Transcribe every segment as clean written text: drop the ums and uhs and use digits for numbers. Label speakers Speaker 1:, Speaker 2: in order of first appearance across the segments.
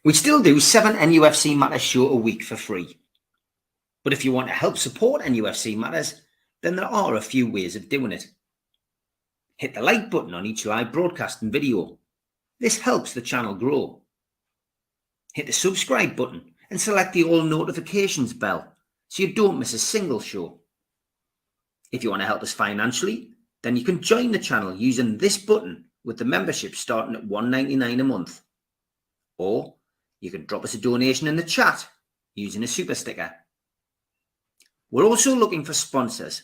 Speaker 1: We still do 7 NUFC Matters show a week for free. But if you want to help support NUFC Matters, then there are a few ways of doing it. Hit the like button on each live broadcast and video. This helps the channel grow. Hit the subscribe button and select the all notifications bell so you don't miss a single show. If you want to help us financially, then you can join the channel using this button with the membership starting at $1.99 a month. Or you can drop us a donation in the chat using a super sticker. We're also looking for sponsors.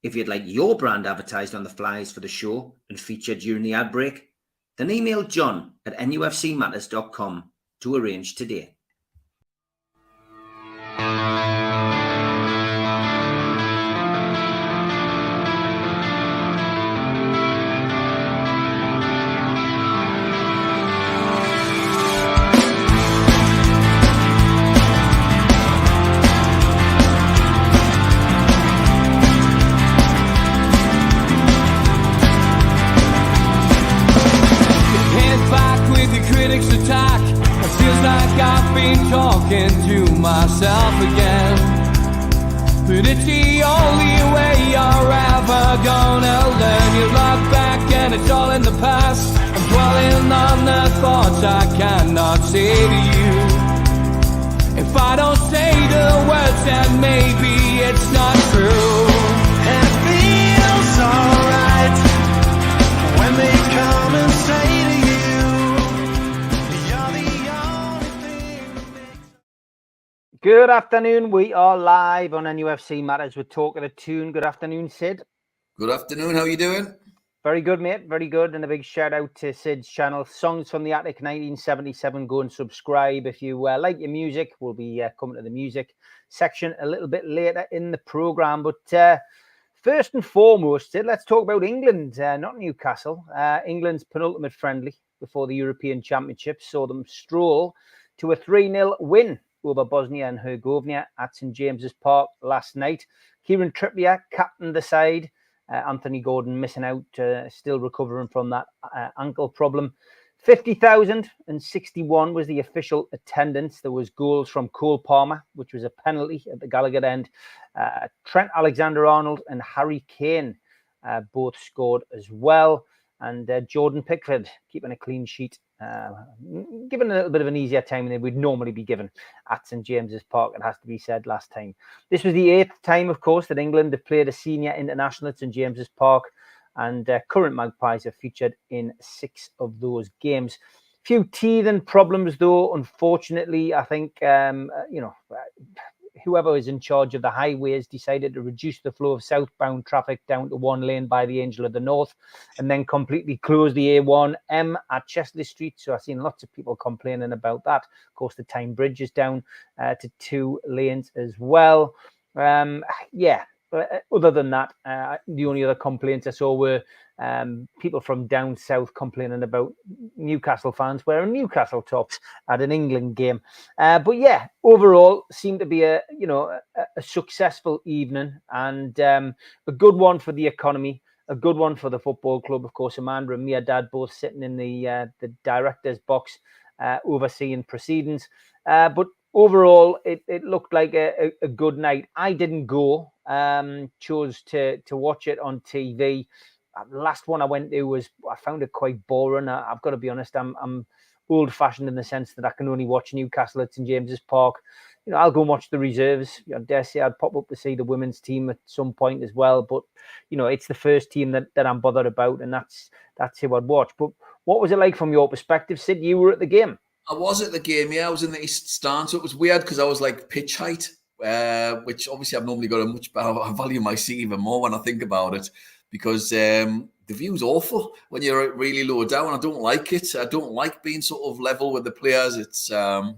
Speaker 1: If you'd like your brand advertised on the flyers for the show and featured during the ad break, then email John at nufcmatters.com to arrange today.
Speaker 2: Attack. It feels like I've been talking to myself again, but it's the only way you're ever gonna learn. You look back and it's all in the past. I'm dwelling on the thoughts I cannot say to you. If I don't say the words, then maybe it's not true. And it feels alright when they come and say to you,
Speaker 1: good afternoon. We are live on NUFC Matters. We're talking to Toon. Good afternoon, Sid.
Speaker 3: Good afternoon. How are you doing?
Speaker 1: Very good, mate. Very good. And a big shout out to Sid's channel, Songs from the Attic 1977. Go and subscribe. If you like your music, we'll be coming to the music section a little bit later in the programme. But first and foremost, Sid, let's talk about England, not Newcastle. England's penultimate friendly before the European Championship saw them stroll to a 3-0 win over Bosnia and Herzegovina at St James's Park last night. Kieran Trippier captained the side. Anthony Gordon missing out, still recovering from that ankle problem. 50,061 was the official attendance. There was goals from Cole Palmer, which was a penalty at the Gallagher end. Trent Alexander-Arnold and Harry Kane both scored as well. And Jordan Pickford keeping a clean sheet, given a little bit of an easier time than we'd normally be given at St James's Park, it has to be said, last time. This was the 8th time, of course, that England have played a senior international at St James's Park, and current Magpies have featured in 6 of those games. Few teething problems, though, unfortunately. I think, whoever is in charge of the highways decided to reduce the flow of southbound traffic down to 1 lane by the Angel of the North and then completely close the A1M at Chesley Street. So I've seen lots of people complaining about that. Of course, the Tyne Bridge is down to 2 lanes as well. But other than that, the only other complaints I saw were people from down south complaining about Newcastle fans wearing Newcastle tops at an England game. But yeah, overall seemed to be a successful evening and a good one for the economy, a good one for the football club. Of course, Amanda and Dad both sitting in the director's box overseeing proceedings. But overall, it looked like a good night. I didn't go, chose to watch it on TV. The last one I went to I found it quite boring. I've got to be honest. I'm old-fashioned in the sense that I can only watch Newcastle at St James's Park. I'll go and watch the reserves. I dare say I'd pop up to see the women's team at some point as well. But it's the first team that I'm bothered about, and that's who I'd watch. But what was it like from your perspective, Sid? You were at the game.
Speaker 3: I was at the game, yeah. I was in the East Stand, so it was weird because I was like pitch height, which obviously I've normally got a much better. I value my seat even more when I think about it, because the view's awful when you're really low down. I don't like it. I don't like being sort of level with the players. It's a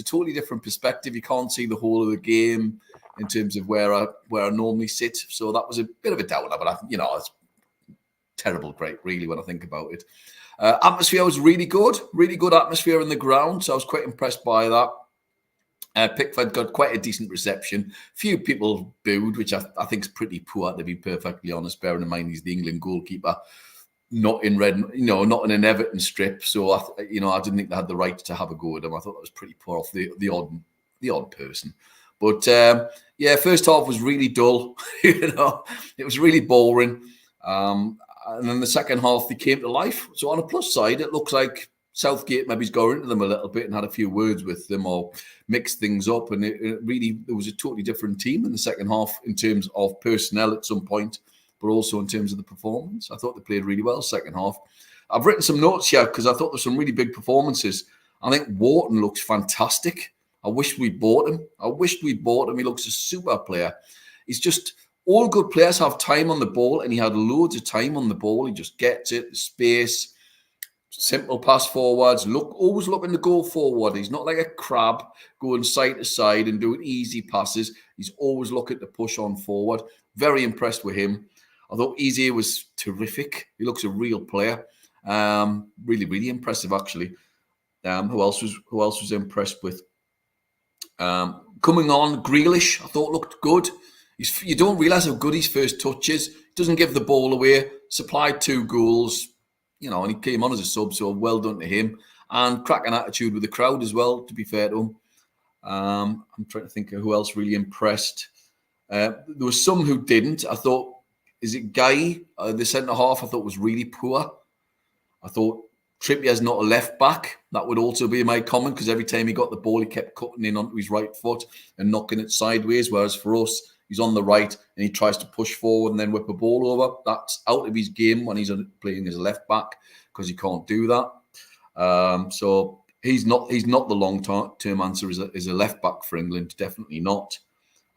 Speaker 3: totally different perspective. You can't see the whole of the game in terms of where I normally sit. So that was a bit of a downer, but it's terrible break really when I think about it. Atmosphere was really good atmosphere in the ground. So I was quite impressed by that. Pickford got quite a decent reception. Few people booed, which I think is pretty poor, to be perfectly honest, bearing in mind he's the England goalkeeper. not in red, not in an Everton strip. So I didn't think they had the right to have a go at him. I thought that was pretty poor off the odd person. But first half was really dull. It was really boring. And then the second half they came to life. So on a plus side, it looks like Southgate maybe's got into them a little bit and had a few words with them or mixed things up. And it really, there was a totally different team in the second half in terms of personnel at some point, but also in terms of the performance. I thought they played really well second half. I've written some notes here because I thought there's some really big performances. I think Wharton looks fantastic. I wish we bought him. He looks a super player. He's just, all good players have time on the ball, and he had loads of time on the ball. He just gets it, the space, simple pass forwards, always looking to go forward. He's not like a crab going side to side and doing easy passes. He's always looking to push on forward. Very impressed with him. I thought Eze was terrific. He looks a real player. Really, really impressive, actually. Who else was impressed with? Coming on, Grealish, I thought looked good. You don't realise how good his first touch is. He doesn't give the ball away. Supplied 2 goals, and he came on as a sub, so well done to him. And cracking attitude with the crowd as well, to be fair to him. I'm trying to think of who else really impressed. There was some who didn't. I thought, is it Guy, the centre-half, I thought was really poor. I thought Trippier's not a left-back. That would also be my comment, because every time he got the ball, he kept cutting in onto his right foot and knocking it sideways, whereas for us, he's on the right and he tries to push forward and then whip a ball over. That's out of his game when he's playing as a left-back, because he can't do that. So he's not the long-term answer as a left-back for England, definitely not.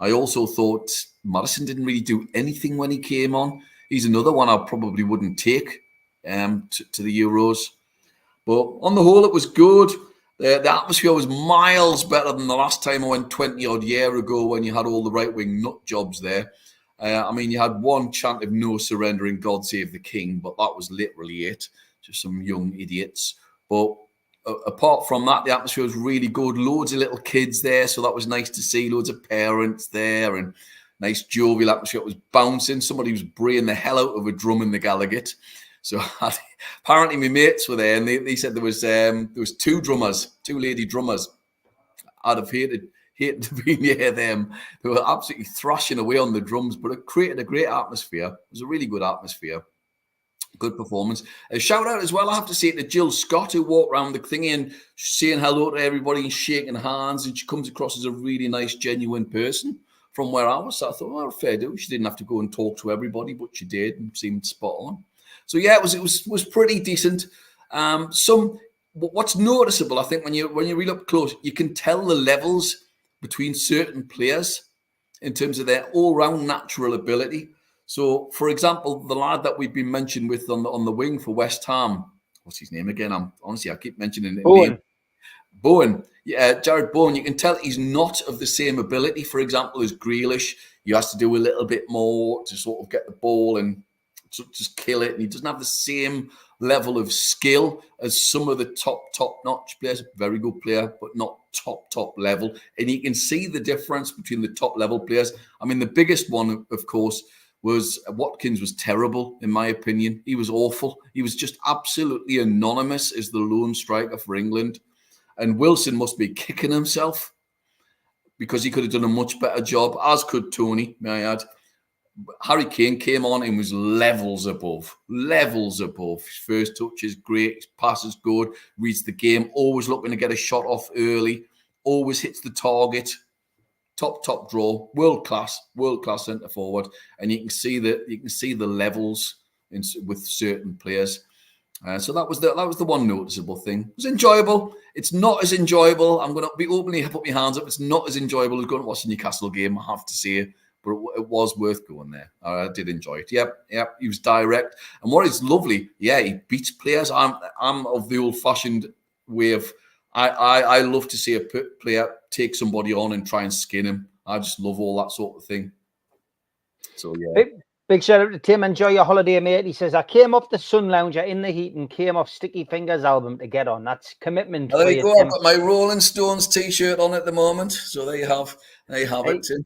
Speaker 3: I also thought Maddison didn't really do anything when he came on. He's another one I probably wouldn't take to the Euros. But on the whole, it was good. The atmosphere was miles better than the last time I went 20-odd year ago when you had all the right-wing nut jobs there. You had one chant of no surrender and God save the king, but that was literally it. Just some young idiots. But apart from that, the atmosphere was really good. Loads of little kids there, so that was nice to see. Loads of parents there and nice jovial atmosphere. It was bouncing. Somebody was braying the hell out of a drum in the Gallagher. So apparently my mates were there, and they said there was 2 lady drummers. I'd have hated to be near them. They were absolutely thrashing away on the drums, but it created a great atmosphere. It was a really good atmosphere. Good performance. A shout out as well, I have to say, to Jill Scott, who walked around the thing and saying hello to everybody and shaking hands, and she comes across as a really nice, genuine person from where I was. So I thought, well, fair do. She didn't have to go and talk to everybody, but she did and seemed spot on. So yeah, it was pretty decent. What's noticeable, I think, when you read up close, you can tell the levels between certain players in terms of their all-round natural ability. So, for example, the lad that we've been mentioned with on the wing for West Ham, what's his name again? I keep mentioning it. Bowen. Yeah, Jared Bowen. You can tell he's not of the same ability, for example, as Grealish. He has to do a little bit more to sort of get the ball and just kill it. And he doesn't have the same level of skill as some of the top-notch players. Very good player, but not top level. And you can see the difference between the top-level players. I mean, the biggest one, of course, was Watkins was terrible, in my opinion. He was awful. He was just absolutely anonymous as the lone striker for England. And Wilson must be kicking himself because he could have done a much better job, as could Tony, may I add. Harry Kane came on and was levels above. His first touch is great. His pass is good. Reads the game. Always looking to get a shot off early. Always hits the target. Top draw. World class centre forward. And you can see the levels with certain players. So that was the one noticeable thing. It was enjoyable. It's not as enjoyable. I'm going to be openly put my hands up. It's not as enjoyable as going to watch the Newcastle game, I have to say. But it was worth going there. I did enjoy it. Yep. He was direct. And what is lovely, he beats players. I'm of the old-fashioned way of, I love to see a player take somebody on and try and skin him. I just love all that sort of thing. So, yeah.
Speaker 1: Big shout out to Tim. Enjoy your holiday, mate. He says, I came off the Sun Lounger in the heat and came off Sticky Fingers album to get on. That's commitment.
Speaker 3: There you go. I've got my Rolling Stones t-shirt on at the moment. So there you have it, Tim.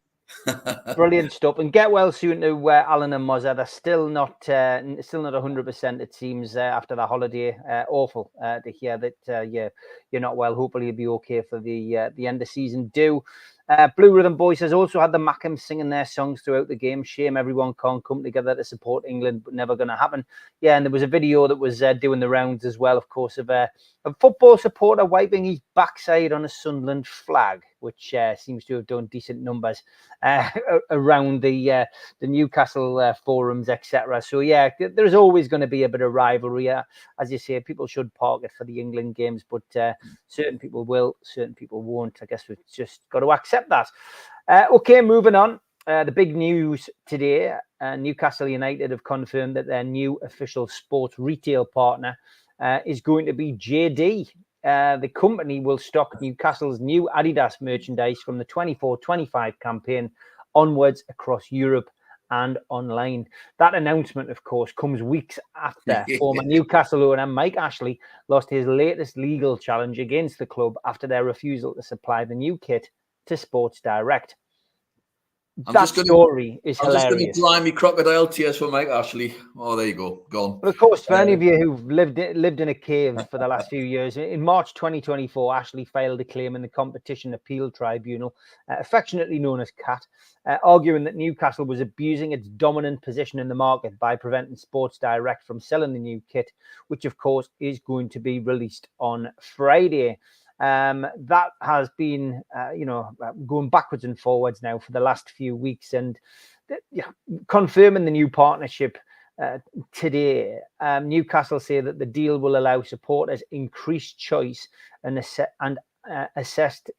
Speaker 1: Brilliant stuff, and get well soon to Alan and Mozza. They're still not 100%. It seems after the holiday. Awful to hear that you're not well. Hopefully you'll be okay for the end of season. Blue Rhythm Boys has also had the Mackham singing their songs throughout the game. Shame everyone can't come together to support England, but never going to happen. Yeah, and there was a video that was doing the rounds as well, of course, of a football supporter wiping his backside on a Sunderland flag, which seems to have done decent numbers around the Newcastle forums, etc. So yeah, there's always going to be a bit of rivalry. As you say, people should park it for the England games, but certain people will, certain people won't. I guess we've just got to accept that. Okay, moving on. The big news today, Newcastle United have confirmed that their new official sports retail partner is going to be JD. The company will stock Newcastle's new Adidas merchandise from the 24-25 campaign onwards across Europe and online. That announcement, of course, comes weeks after former Newcastle owner Mike Ashley lost his latest legal challenge against the club after their refusal to supply the new kit to Sports Direct. That story is hilarious.
Speaker 3: I'm just going to dry me crocodile tears for Mike Ashley. Oh, there you go. Gone.
Speaker 1: Well, of course, for any of you who've lived in a cave for the last few years, in March 2024, Ashley filed a claim in the Competition Appeal Tribunal, affectionately known as CAT, arguing that Newcastle was abusing its dominant position in the market by preventing Sports Direct from selling the new kit, which, of course, is going to be released on Friday. That has been, going backwards and forwards now for the last few weeks, and confirming the new partnership today. Newcastle say that the deal will allow supporters increased choice and assessed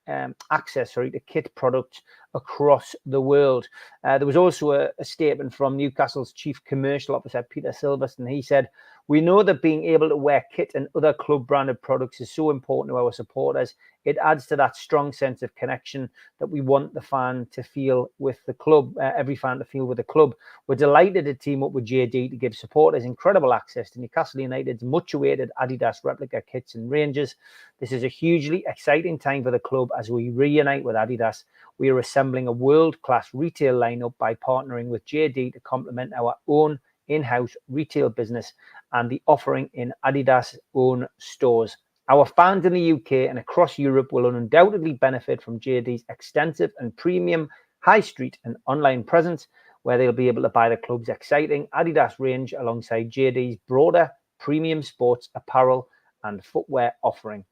Speaker 1: access to kit products across the world. There was also a statement from Newcastle's Chief Commercial Officer, Peter Silverstone. He said, "We know that being able to wear kit and other club branded products is so important to our supporters. It adds to that strong sense of connection that we want the fan to feel with the club, every fan to feel with the club. We're delighted to team up with JD to give supporters incredible access to Newcastle United's much awaited Adidas replica kits and ranges. This is a hugely exciting time for the club as we reunite with Adidas. We are assembling a world-class retail lineup by partnering with JD to complement our own in-house retail business and the offering in Adidas' own stores. Our fans in the UK and across Europe will undoubtedly benefit from JD's extensive and premium high street and online presence, where they'll be able to buy the club's exciting Adidas range alongside JD's broader premium sports apparel and footwear offering."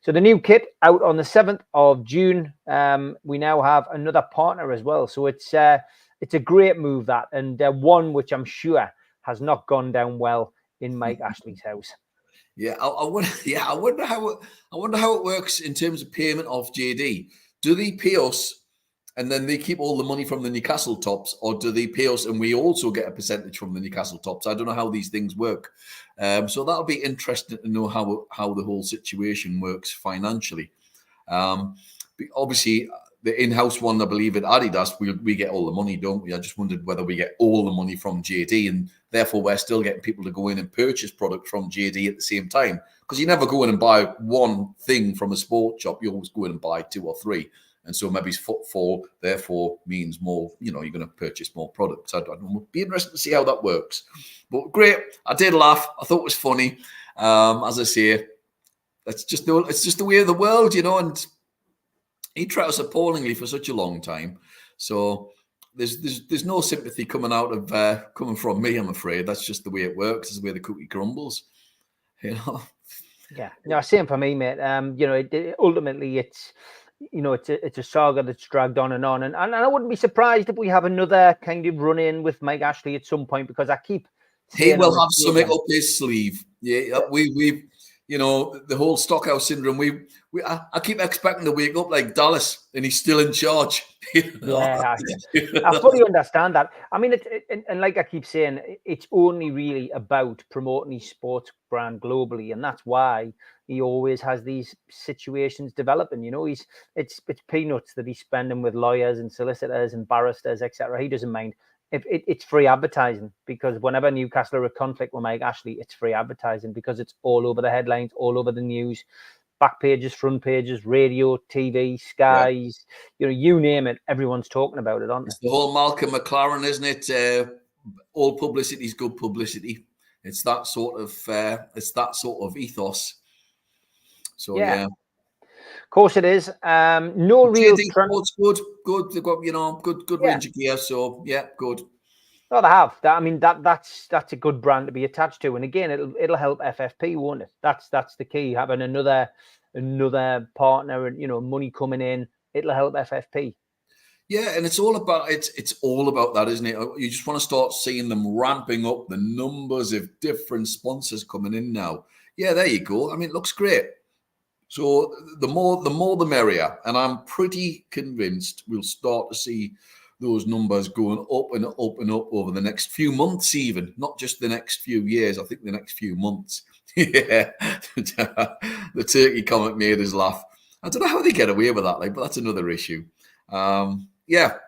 Speaker 1: So the new kit out on the 7th of June. We now have another partner as well. So it's a great move, that, and one which I'm sure has not gone down well in Mike Ashley's house.
Speaker 3: Yeah, I wonder how it works in terms of payment of JD. Do they pay us and then they keep all the money from the Newcastle tops, or do they pay us and we also get a percentage from the Newcastle tops? I don't know how these things work. So that'll be interesting to know how the whole situation works financially. Obviously, the in-house one, I believe, at Adidas, we get all the money, don't we? I just wondered whether we get all the money from JD, and therefore we're still getting people to go in and purchase product from JD at the same time. Because you never go in and buy one thing from a sports shop. You always go in and buy two or three. And so maybe footfall, therefore, means more, you're going to purchase more products. I'd be interested to see how that works. But great. I did laugh. I thought it was funny. As I say, it's just the way of the world, and he treated us appallingly for such a long time. So there's no sympathy coming from me, I'm afraid. That's just the way it works. It's the way the cookie crumbles.
Speaker 1: Yeah, no, same for me, mate. Ultimately it's a saga that's dragged on, and I wouldn't be surprised if we have another kind of run in with Mike Ashley at some point, because I keep
Speaker 3: he will have something up his sleeve. Yeah, we the whole Stockhouse syndrome. I keep expecting to wake up like Dallas, and he's still in charge.
Speaker 1: Yeah, I fully understand that. I mean, and like I keep saying, it's only really about promoting his sports brand globally, and that's why he always has these situations developing. It's peanuts that he's spending with lawyers and solicitors and barristers, etc. He doesn't mind. It's free advertising, because whenever Newcastle are in conflict with Mike Ashley, it's free advertising, because it's all over the headlines, all over the news. back pages, front pages, radio, TV, skies, you name it, everyone's talking about it, aren't they?
Speaker 3: It's the whole Malcolm McLaren, isn't it? All publicity is good publicity. It's that sort of ethos. So yeah.
Speaker 1: Of course it is. No real
Speaker 3: good. They've got good range of gear. So yeah, good.
Speaker 1: Oh, they have. That's a good brand to be attached to, and again, it'll help FFP, won't it? That's the key. Having another partner, and money coming in, it'll help FFP.
Speaker 3: Yeah, and it's all about that, isn't it? You just want to start seeing them ramping up the numbers of different sponsors coming in now. Yeah, there you go. I mean, it looks great. So the more the merrier, and I'm pretty convinced we'll start to see those numbers going up and up and up over the next few months, even not just the next few years. I think the next few months. Yeah, the turkey comment made us laugh. I don't know how they get away with that, but that's another issue. Yeah.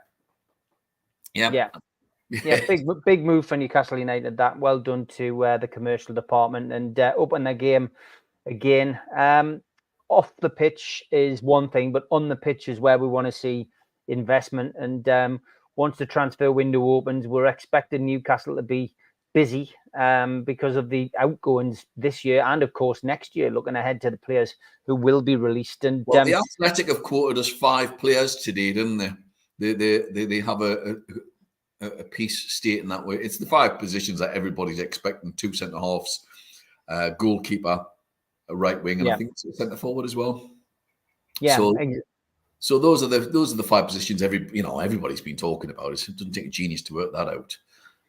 Speaker 1: Big move for Newcastle United. That well done to the commercial department and upping their game again. Off the pitch is one thing, but on the pitch is where we want to see investment. And once the transfer window opens, we're expecting Newcastle to be busy because of the outgoings this year and, of course, next year, looking ahead to the players who will be released. And
Speaker 3: well, the Athletic have quoted us 5 players today, didn't they? They have a piece stating that way. It's the 5 positions that everybody's expecting: 2 centre halves, goalkeeper, a right wing, and I think it's a centre forward as well.
Speaker 1: Yeah.
Speaker 3: So those are the 5 positions everybody's been talking about. It doesn't take a genius to work that out.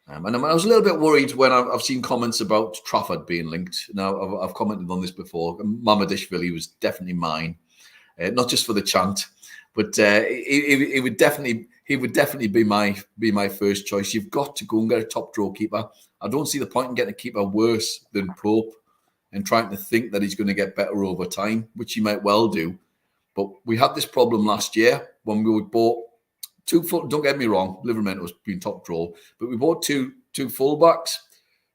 Speaker 3: And I was a little bit worried when I've seen comments about Trafford being linked. Now I've commented on this before. Mamadishvili was definitely mine, not just for the chant, but he would definitely be my first choice. You've got to go and get a top draw keeper. I don't see the point in getting a keeper worse than Pope and trying to think that he's going to get better over time, which he might well do. But we had this problem last year when we bought 2 full. Don't get me wrong, Livermento's been top draw, but we bought two fullbacks.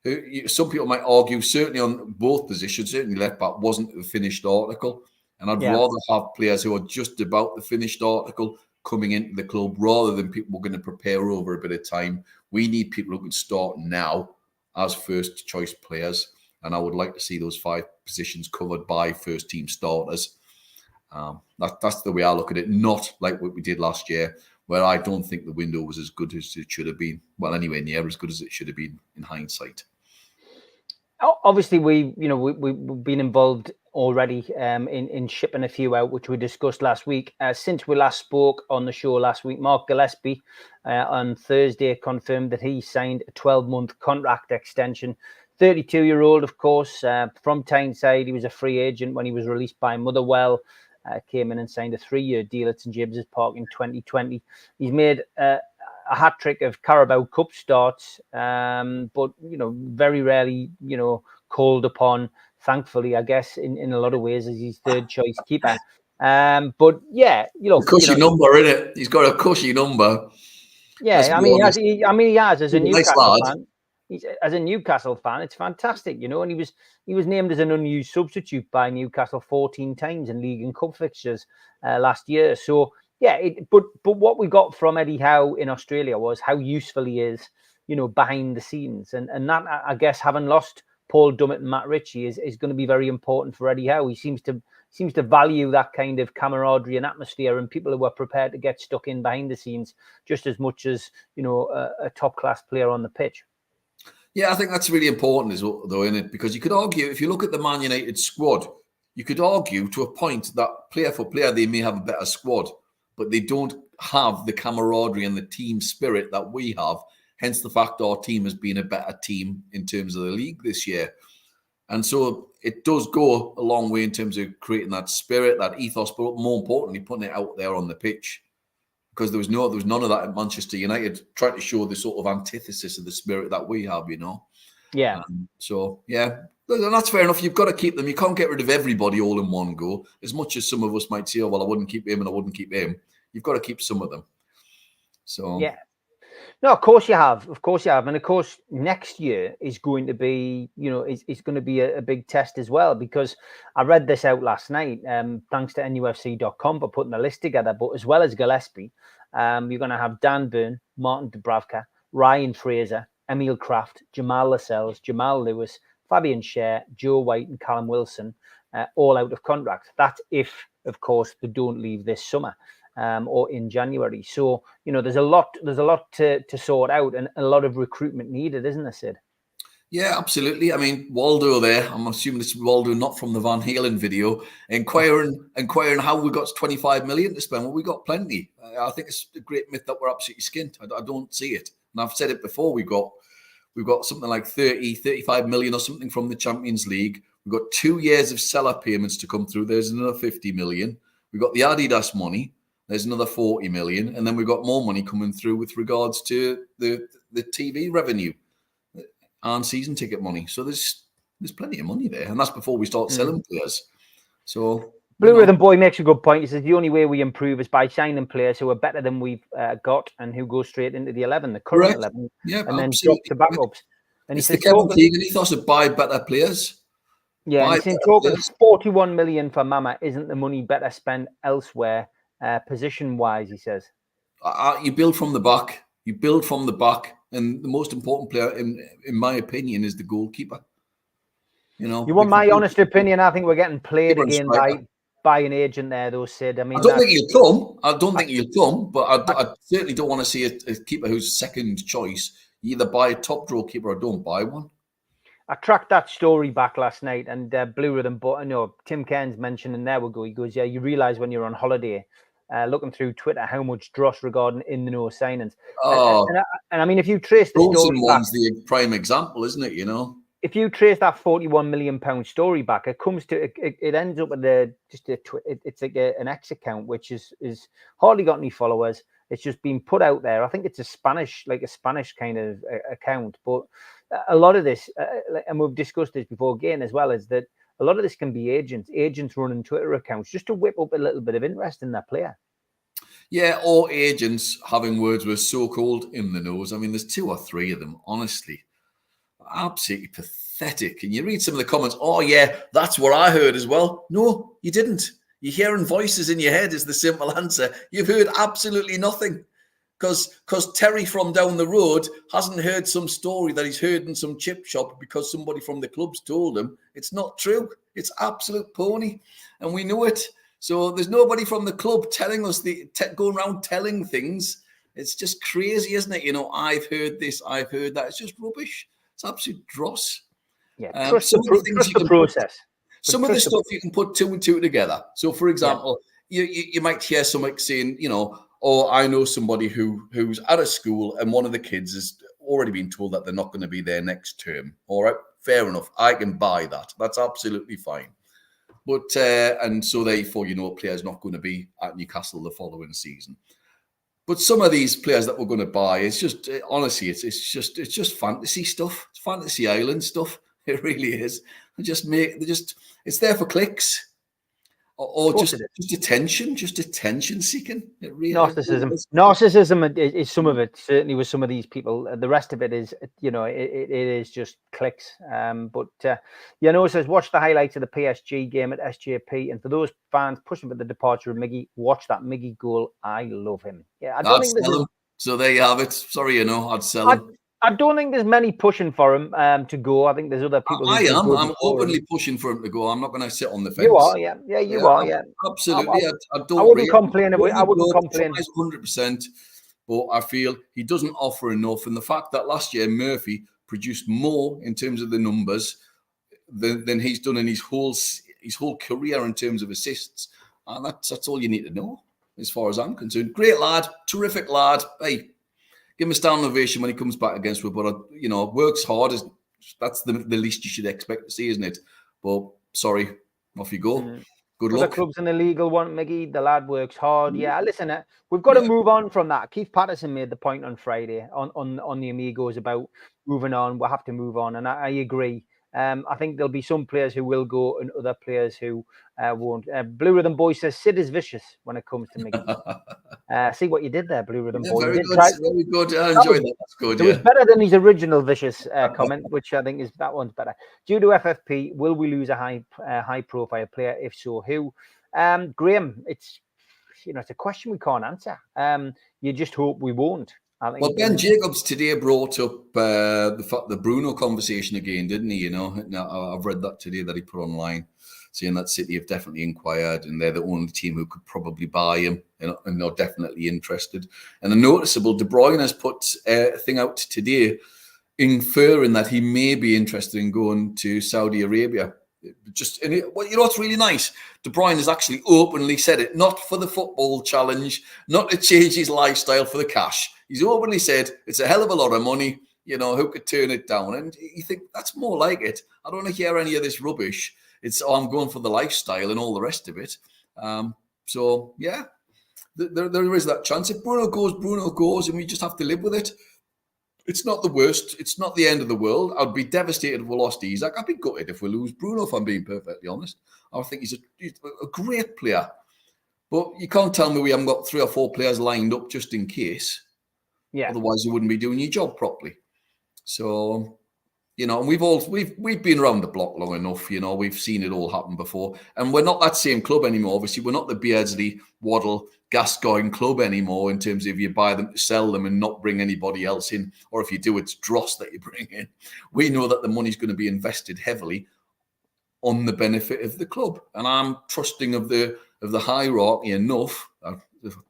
Speaker 3: Who some people might argue, certainly on both positions, certainly left back wasn't a finished article, and I'd rather have players who are just about the finished article coming into the club rather than people we're going to prepare over a bit of time. We need people who can start now as first choice players, and I would like to see those 5 positions covered by first team starters. That's the way I look at it, not like what we did last year, where I don't think the window was as good as it should have been. Well, anyway, near as good as it should have been in hindsight.
Speaker 1: Obviously, we've been involved already in shipping a few out, which we discussed last week. Since we last spoke on the show last week, Mark Gillespie on Thursday confirmed that he signed a 12-month contract extension. 32-year-old, of course, from Tyneside. He was a free agent when he was released by Motherwell. Came in and signed a 3-year deal at St James's Park in 2020. He's made a hat-trick of Carabao Cup starts, but very rarely called upon, thankfully, I guess, in a lot of ways, as his third choice keeper. But yeah,
Speaker 3: cushy number, isn't it? He's got a cushy number.
Speaker 1: Yeah, he has as a Newcastle fan. As a Newcastle fan, it's fantastic, and he was named as an unused substitute by Newcastle 14 times in league and cup fixtures last year. So yeah, but what we got from Eddie Howe in Australia was how useful he is, behind the scenes, and that, I guess, having lost Paul Dummett and Matt Ritchie is going to be very important for Eddie Howe. He seems to value that kind of camaraderie and atmosphere and people who are prepared to get stuck in behind the scenes just as much as a top class player on the pitch.
Speaker 3: Yeah, I think that's really important, though, isn't it? Because you could argue, if you look at the Man United squad, you could argue to a point that player for player, they may have a better squad, but they don't have the camaraderie and the team spirit that we have. Hence the fact our team has been a better team in terms of the league this year. And so it does go a long way in terms of creating that spirit, that ethos, but more importantly, putting it out there on the pitch. Because there was none of that at Manchester United, trying to show the sort of antithesis of the spirit that we have,
Speaker 1: Yeah.
Speaker 3: So, yeah, and that's fair enough. You've got to keep them. You can't get rid of everybody all in one go. As much as some of us might say, oh, well, I wouldn't keep him and I wouldn't keep him. You've got to keep some of them. So,
Speaker 1: yeah. No, of course you have. Of course you have. And of course, next year is going to be, is going to be a big test as well, because I read this out last night. Thanks to nufc.com for putting the list together. But as well as Gillespie, you're going to have Dan Burn, Martin Dubravka, Ryan Fraser, Emil Kraft, Jamal Lascelles, Jamal Lewis, Fabian Scher, Joe White, and Callum Wilson, all out of contract. That's if, of course, they don't leave this summer. Or in January. So, there's a lot to sort out, and a lot of recruitment needed, isn't there, Sid?
Speaker 3: Yeah, absolutely. I mean, Waldo there, I'm assuming this is Waldo, not from the Van Halen video, inquiring how we got 25 million to spend. Well, we got plenty. I think it's a great myth that we're absolutely skint. I don't see it. And I've said it before, we've got something like 35 million or something from the Champions League. We've got 2 years of seller payments to come through. There's another 50 million. We've got the Adidas money. There's another 40 million. And then we've got more money coming through with regards to the TV revenue and season ticket money. So there's plenty of money there. And that's before we start selling players. So
Speaker 1: Blue Rhythm Boy makes a good point. He says the only way we improve is by signing players who are better than we've got and who go straight into the 11, the current 11, and then drop to backups. And
Speaker 3: it's the Kevin Keegan ethos of buy better players.
Speaker 1: Yeah, he's saying talking 41 million for Mama isn't the money better spent elsewhere. Position-wise, he says.
Speaker 3: You build from the back. And the most important player, in my opinion, is the goalkeeper.
Speaker 1: You want my honest opinion? I think we're getting played again by an agent there, though, Sid. I mean,
Speaker 3: I don't think he'll come. But I certainly don't want to see a keeper who's second choice. You either buy a top draw keeper or don't buy one.
Speaker 1: I tracked that story back last night, and Blue Rhythm, but Tim Cairns mentioned, and there we go. He goes, yeah, you realise when you're on holiday, looking through Twitter, how much dross regarding in the know signings. And I mean, if you trace the story back,
Speaker 3: the prime example, isn't it?
Speaker 1: If you trace that 41 million pound story back, it comes to it ends up with it's like an X account, which is hardly got any followers. It's just been put out there. I think it's a Spanish kind of account, but a lot of this, and we've discussed this before again as well, is that a lot of this can be agents running Twitter accounts just to whip up a little bit of interest in their player.
Speaker 3: Yeah, or agents having words with so-called in the knows. I mean, there's 2 or 3 of them, honestly. Absolutely pathetic. And you read some of the comments, oh, yeah, that's what I heard as well. No, you didn't. You're hearing voices in your head is the simple answer. You've heard absolutely nothing. Because Terry from down the road hasn't heard some story that he's heard in some chip shop because somebody from the club's told him. It's not true. It's absolute pony. And we know it. So there's nobody from the club telling us, going around telling things. It's just crazy, isn't it? I've heard this, I've heard that. It's just rubbish. It's absolute dross.
Speaker 1: Yeah, trust the process.
Speaker 3: Some of the stuff you can put 2 and 2 together. So, for example, you might hear somebody saying, or I know somebody who's at a school and one of the kids has already been told that they're not going to be there next term. All right, fair enough. I can buy that. That's absolutely fine. But and so therefore, a player's not going to be at Newcastle the following season. But some of these players that we're going to buy, it's just honestly, it's just fantasy stuff. It's fantasy island stuff. It really is. It's there for clicks. Or just attention seeking. It really
Speaker 1: Narcissism is some of it. Certainly with some of these people. The rest of it is, it is just clicks. It says watch the highlights of the PSG game at SJP, and for those fans pushing for the departure of Miggy, watch that Miggy goal. I love him. Yeah,
Speaker 3: I'd sell him. So there you have it. Sorry, I'd sell him.
Speaker 1: I don't think there's many pushing for him to go. I think there's other people.
Speaker 3: I'm openly pushing for him to go. I'm not going to sit on the fence.
Speaker 1: You are, yeah. You are, yeah.
Speaker 3: Absolutely.
Speaker 1: I wouldn't complain. I wouldn't complain.
Speaker 3: 100%. But I feel he doesn't offer enough. And the fact that last year Murphy produced more in terms of the numbers than he's done in his whole career in terms of assists. And that's all you need to know, as far as I'm concerned. Great lad, terrific lad. Hey, give him a standing ovation when he comes back against us. But, works hard. That's the least you should expect to see, isn't it? But, sorry, off you go. Good luck.
Speaker 1: The club's an illegal one, Miggy. The lad works hard. Yeah, listen, we've got to move on from that. Keith Patterson made the point on Friday on the Amigos about moving on. We'll have to move on. And I agree. I think there'll be some players who will go and other players who won't. Blue Rhythm Boy says Sid is vicious when it comes to Mickey. See what you did there, Blue Rhythm Boy.
Speaker 3: Very good. Very good. I enjoyed that. That's good.
Speaker 1: It was better than his original vicious comment, which I think is that one's better. Due to FFP, will we lose a high-profile player? If so, who? Graham, it's a question we can't answer. You just hope we won't. I think.
Speaker 3: Well, Ben Jacobs today brought up the Bruno conversation again, didn't he? I've read that today that he put online, saying that City have definitely inquired and they're the only team who could probably buy him and they're definitely interested. And a noticeable, De Bruyne has put a thing out today inferring that he may be interested in going to Saudi Arabia. What's really nice? De Bruyne has actually openly said it, not for the football challenge, not to change his lifestyle for the cash. He's openly said it's a hell of a lot of money. Who could turn it down? And you think that's more like it. I don't want to hear any of this rubbish. It's I'm going for the lifestyle and all the rest of it. So yeah, there is that chance. If Bruno goes, and we just have to live with it. It's not the worst. It's not the end of the world. I'd be devastated if we lost Isaac. I'd be gutted if we lose Bruno, if I'm being perfectly honest. I think he's a great player. But you can't tell me we haven't got 3 or 4 players lined up just in case. Yeah. Otherwise, you wouldn't be doing your job properly. So, and we've been around the block long enough. We've seen it all happen before. And we're not that same club anymore. Obviously, we're not the Beardsley, Waddle, Gascoigne club anymore in terms of you buy them to sell them and not bring anybody else in. Or if you do, it's dross that you bring in. We know that the money's going to be invested heavily on the benefit of the club. And I'm trusting of the hierarchy enough. I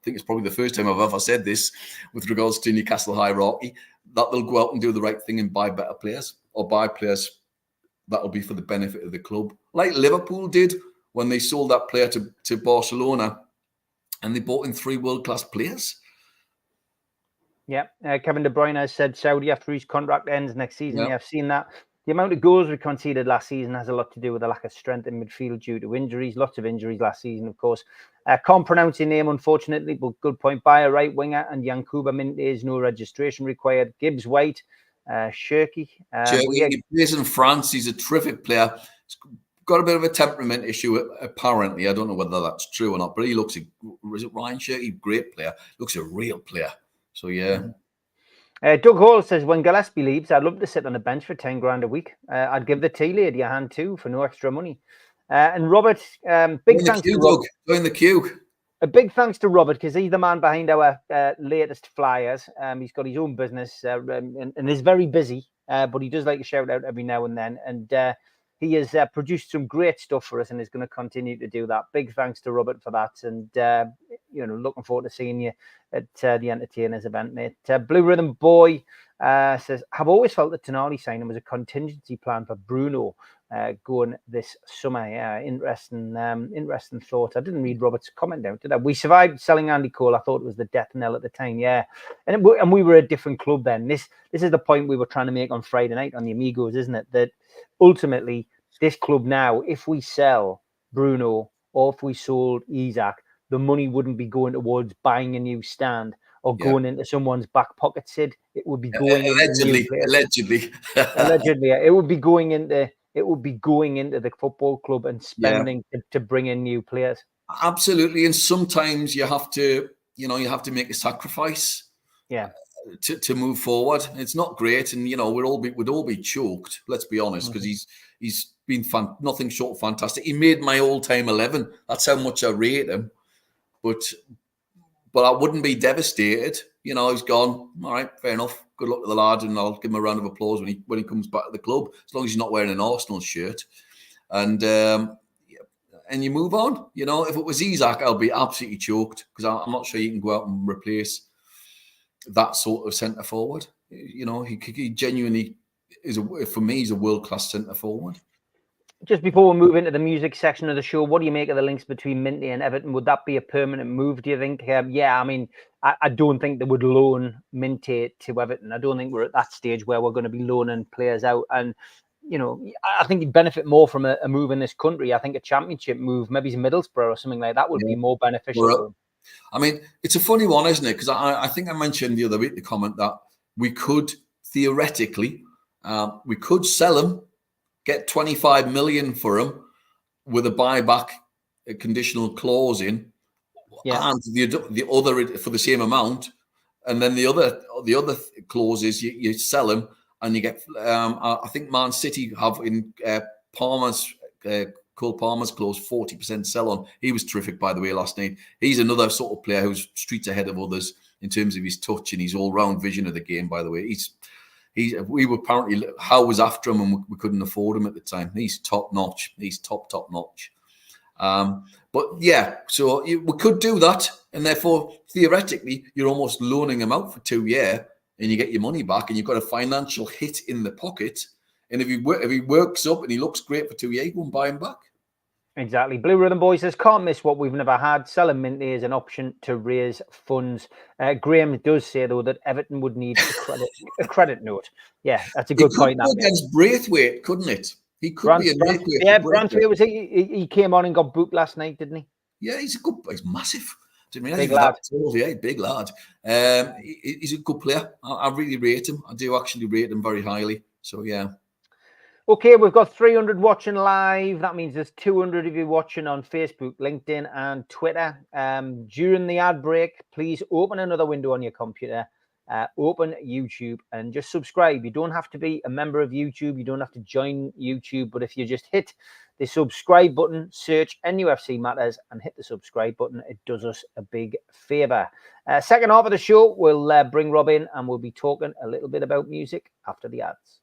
Speaker 3: think it's probably the first time I've ever said this with regards to Newcastle hierarchy, that they'll go out and do the right thing and buy better players or buy players that'll be for the benefit of the club. Like Liverpool did when they sold that player to Barcelona and they bought in 3 world-class players.
Speaker 1: Yeah, Kevin De Bruyne has said Saudi after his contract ends next season. Yeah, I've seen that. The amount of goals we conceded last season has a lot to do with the lack of strength in midfield due to injuries. Lots of injuries last season, of course. Can't pronounce your name, unfortunately, but good point. Buy a right winger and Yankuba Mintez, no registration required. Gibbs White, Shirky.
Speaker 3: He plays in France. He's a terrific player. He's got a bit of a temperament issue, apparently. I don't know whether that's true or not, but he looks, is it Ryan Shirky? Great player. Looks a real player. So, yeah. Mm-hmm.
Speaker 1: Doug Hall says, when Gillespie leaves, I'd love to sit on the bench for 10 grand a week. I'd give the tea lady a hand too for no extra money. And Robert, big thanks to Robert.
Speaker 3: Join the queue.
Speaker 1: A big thanks to Robert because he's the man behind our latest flyers. He's got his own business and is very busy, but he does like to shout out every now and then. And he has produced some great stuff for us and is going to continue to do that. Big thanks to Robert for that. And, looking forward to seeing you at the Entertainers event, mate. Blue Rhythm Boy says, I've always felt that Tonali signing was a contingency plan for Bruno going this summer. Yeah, interesting thought. I didn't read Robert's comment down, did I? We survived selling Andy Cole. I thought it was the death knell at the time, yeah. And we were a different club then. This is the point we were trying to make on Friday night on the Amigos, isn't it? That ultimately, this club now, if we sell Bruno or if we sold Isaac, the money wouldn't be going towards buying a new stand or going into someone's back pocket, Sid. It would be going
Speaker 3: allegedly.
Speaker 1: It would be going into the football club and spending to bring in new players.
Speaker 3: Absolutely, and sometimes you have to make a sacrifice.
Speaker 1: Yeah.
Speaker 3: To move forward, it's not great, and we'd all be choked. Let's be honest, because he's been nothing short of fantastic. He made my all-time 11. That's how much I rate him. But I wouldn't be devastated. He's gone. All right, fair enough. Good luck to the lad, and I'll give him a round of applause when he comes back to the club, as long as he's not wearing an Arsenal shirt. And you move on. If it was Isaac, I'll be absolutely choked because I'm not sure you can go out and replace that sort of centre forward. He genuinely is for me, he's a world-class centre forward.
Speaker 1: Just before we move into the music section of the show, what do you make of the links between Minty and Everton? Would that be a permanent move, do you think? I don't think they would loan Minty to Everton. I don't think we're at that stage where we're going to be loaning players out. And, I think you'd benefit more from a move in this country. I think a championship move, maybe Middlesbrough or something like that would be more beneficial for them.
Speaker 3: I mean, it's a funny one, isn't it? Because I think I mentioned the other week the comment that we could theoretically, we could sell him get 25 million for him with a buyback, a conditional clause in, and the other for the same amount, and then the other clause is you sell him and you get. I think Man City have in Cole Palmer's clause 40% sell on. He was terrific, by the way, last night. He's another sort of player who's streets ahead of others in terms of his touch and his all-round vision of the game. By the way, we were apparently Howe was after him and we couldn't afford him at the time. He's top notch. He's top notch. But yeah, so we could do that, and therefore theoretically you're almost loaning him out for 2 years, and you get your money back, and you've got a financial hit in the pocket. And if he works up and he looks great for 2 years, you won't buy him back.
Speaker 1: Exactly. Blue Rhythm Boy says, can't miss what we've never had. Selling Minty is an option to raise funds. Graham does say, though, that Everton would need a credit note. Yeah, that's a good point.
Speaker 3: It could go against Braithwaite, couldn't it? He could be a Braithwaite.
Speaker 1: Yeah, Braithwaite was he came on and got booked last night, didn't he?
Speaker 3: Yeah, he's massive.
Speaker 1: Big lad.
Speaker 3: Yeah, big lad. He's a good player. I really rate him. I do actually rate him very highly. So, yeah.
Speaker 1: Okay, we've got 300 watching live. That means there's 200 of you watching on Facebook, LinkedIn, and Twitter. During the ad break, please open another window on your computer, open YouTube, and just subscribe. You don't have to be a member of YouTube. You don't have to join YouTube. But if you just hit the subscribe button, search NUFC Matters, and hit the subscribe button, it does us a big favour. Second half of the show, we'll bring Rob in, and we'll be talking a little bit about music after the ads.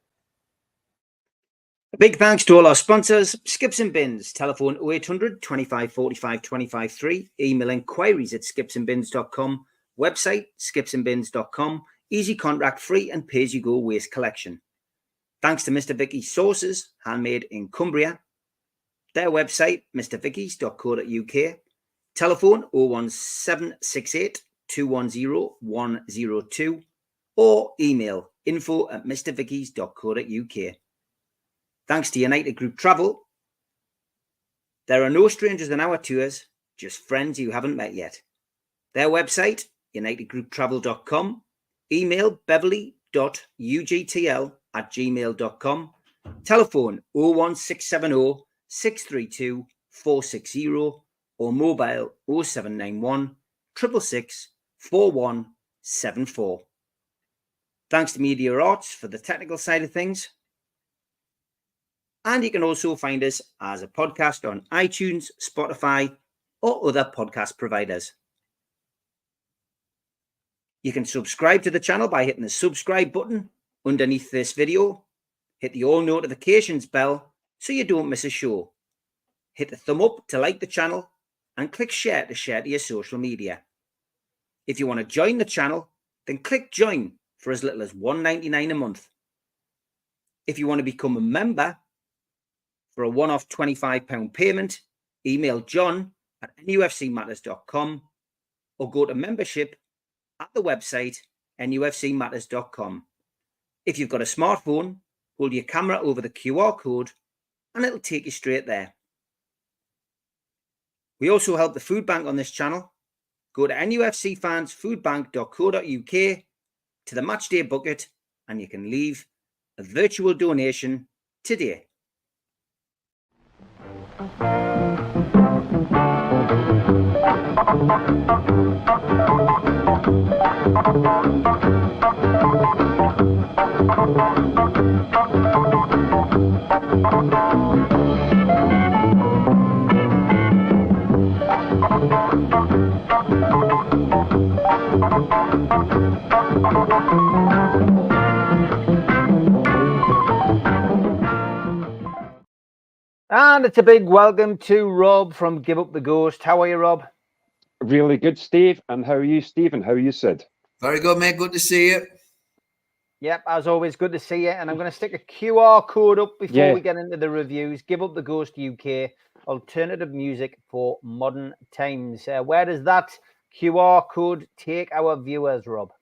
Speaker 4: A big thanks to all our sponsors, Skips and Bins, telephone 0800 25 45 25 3, email inquiries at skipsandbins.com, website skipsandbins.com, easy contract free and pay-as-you-go waste collection. Thanks to Mr. Vicky's Sauces, handmade in Cumbria, their website mrvickies.co.uk, telephone 01768 210 102, or email info@mrvickies.co.uk. Thanks to United Group Travel. There are no strangers in our tours, just friends you haven't met yet. Their website, unitedgrouptravel.com. Email beverly.ugtl@gmail.com. Telephone 01670 632 460 or mobile 0791 666 4174. Thanks to Media Arts for the technical side of things. And you can also find us as a podcast on iTunes, Spotify, or other podcast providers. You can subscribe to the channel by hitting the subscribe button underneath this video. Hit the all notifications bell so you don't miss a show. Hit the thumb up to like the channel and click share to your social media. If you want to join the channel, then click join for as little as $1.99 a month. If you want to become a member, for a one-off £25 payment, email john@nufcmatters.com or go to membership at the website nufcmatters.com. If you've got a smartphone, hold your camera over the QR code and it'll take you straight there. We also help the food bank on this channel. Go to nufcfansfoodbank.co.uk to the matchday bucket and you can leave a virtual donation today.
Speaker 1: And it's a big welcome to Rob from Give Up the Ghost. How are you, Rob?
Speaker 5: Really good, Steve. And how are you, Steve? And how are you, Sid?
Speaker 3: Very good, mate. Good to see you.
Speaker 1: Yep, as always, good to see you. And I'm going to stick a QR code up before we get into the reviews. Give Up the Ghost UK, alternative music for modern times. Where does that QR code take our viewers, Rob?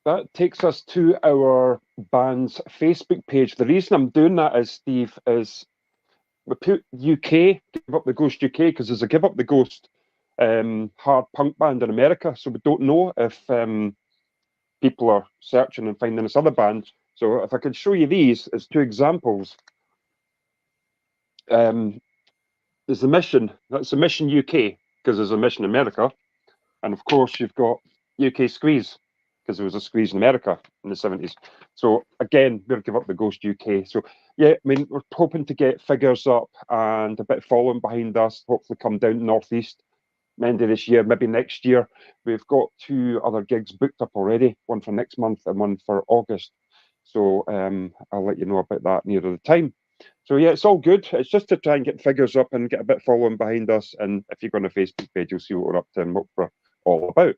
Speaker 5: That takes us to our band's Facebook page. The reason I'm doing that is, Steve, is we put UK, Give Up the Ghost UK, because there's a Give Up the Ghost hard punk band in America. So we don't know if people are searching and finding this other band. So if I could show you these as two examples there's the Mission. That's the Mission UK, because there's a Mission America. And of course, you've got UK Squeeze, because there was a Squeeze in America in the 70s. So again, we'll give up the Ghost UK. So yeah, I mean, we're hoping to get figures up and a bit following behind us, hopefully come down northeast end of this year, maybe next year. We've got 2 other gigs booked up already, one for next month and one for August. So I'll let you know about that nearer the time. So yeah, it's all good. It's just to try and get figures up and get a bit following behind us. And if you go on the Facebook page, you'll see what we're up to and what we're all about.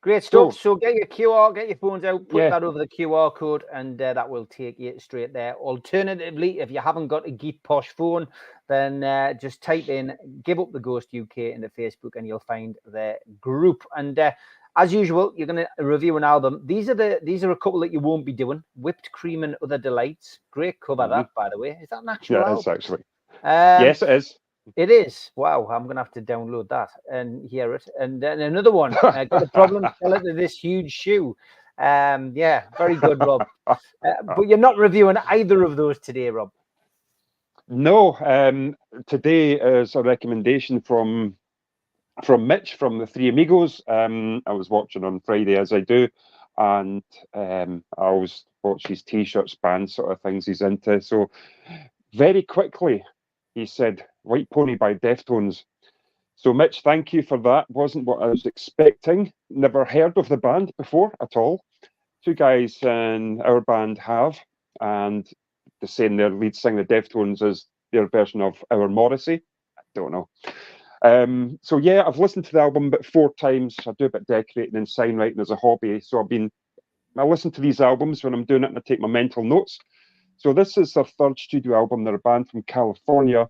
Speaker 1: Great stuff. So get your QR, get your phones out, put
Speaker 5: Yeah.
Speaker 1: that over the QR code, and that will take you straight there. Alternatively, if you haven't got a Geek Posh phone, then just type in Give Up the Ghost UK into Facebook and you'll find their group. And as usual, you're going to review an album. These are a couple that you won't be doing. Whipped Cream and Other Delights. Great cover, that, by the way. Is that an actual album?
Speaker 5: Yeah, it is actually. Yes, it is.
Speaker 1: It is. Wow, I'm going to have to download that and hear it. And then another one, got the problem, tell it to this huge shoe. Yeah, very good, Rob. But you're not reviewing either of those today, Rob.
Speaker 5: No, today is a recommendation from Mitch from the Three Amigos. I was watching on Friday, as I do, and I always watch his T-shirts, bands, sort of things he's into. So very quickly, he said White Pony by Deftones. So Mitch, thank you for that. Wasn't what I was expecting. Never heard of the band before at all. 2 guys in our band have, and they're saying their lead singer, the Deftones, is their version of Our Morrissey. I don't know. So yeah, I've listened to the album about 4 times. I do a bit of decorating and sign writing as a hobby. So I listen to these albums when I'm doing it and I take my mental notes. So this is their 3rd studio album. They're a band from California,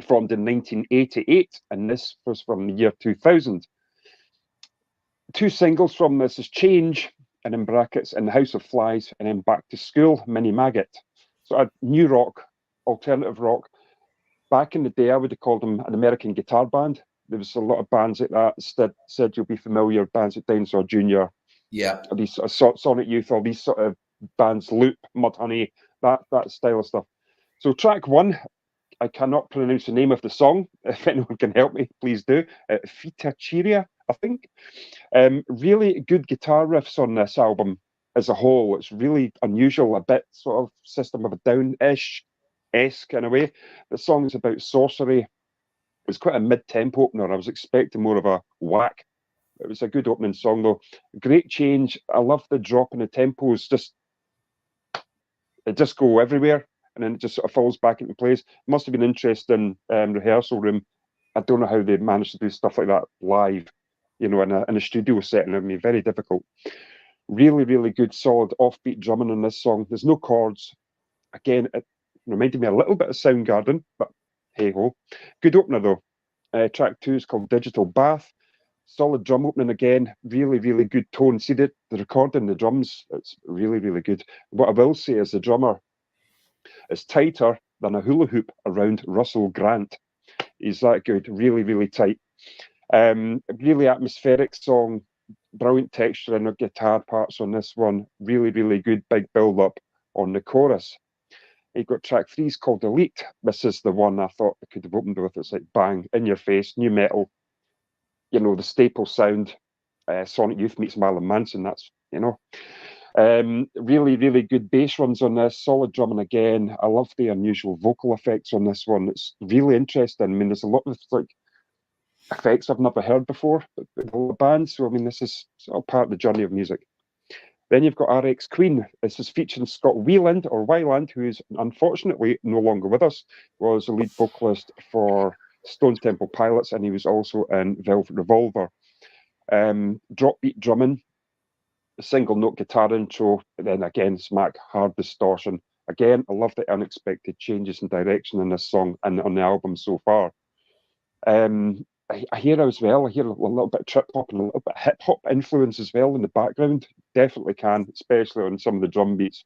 Speaker 5: formed in 1988, and this was from the year 2000. 2 singles from this is Change, and in brackets, In the House of Flies, and then Back to School, Mini Maggot. So a new rock, alternative rock. Back in the day, I would have called them an American guitar band. There was a lot of bands like that. Instead, said you'll be familiar, bands like Dinosaur Jr., these Sonic Youth, all these sort of bands, Loop, Mudhoney, that style of stuff. So track 1, I cannot pronounce the name of the song. If anyone can help me, please do. Fitachiria, I think. Really good guitar riffs on this album as a whole. It's really unusual, a bit sort of System of a Down-ish-esque in a way. The song is about sorcery. It's quite a mid-tempo opener. I was expecting more of a whack. It was a good opening song, though. Great change. I love the drop in the tempos. It just go everywhere, and then it just sort of falls back into place. It must have been interesting rehearsal room. I don't know how they managed to do stuff like that live, in a studio setting. I mean, very difficult. Really, really good, solid offbeat drumming on this song. There's no chords. Again, it reminded me a little bit of Soundgarden, but hey ho. Good opener though. Track 2 is called Digital Bath. Solid drum opening again. Really, really good tone. See the recording, the drums, it's really, really good. What I will say is the drummer is tighter than a hula hoop around Russell Grant. He's that good. Really, really tight. Really atmospheric song. Brilliant texture and guitar parts on this one. Really, really good big build up on the chorus. You've got track 3 is called Elite. This is the one I thought I could have opened with. It's like bang, in your face, new metal. The staple sound. Sonic Youth meets Marilyn Manson. That's, really, really good bass runs on this. Solid drumming again. I love the unusual vocal effects on this one. It's really interesting. I mean, there's a lot of effects I've never heard before with all the bands. So, I mean, this is sort of part of the journey of music. Then you've got RX Queen. This is featuring Scott Weiland, who is unfortunately no longer with us, was the lead vocalist for Stone Temple Pilots, and he was also in Velvet Revolver. Drop beat drumming, a single note guitar intro, and then again, smack hard distortion. Again, I love the unexpected changes in direction in this song and on the album so far. I hear as well, a little bit of trip hop and a little bit of hip hop influence as well in the background. Definitely can, especially on some of the drum beats.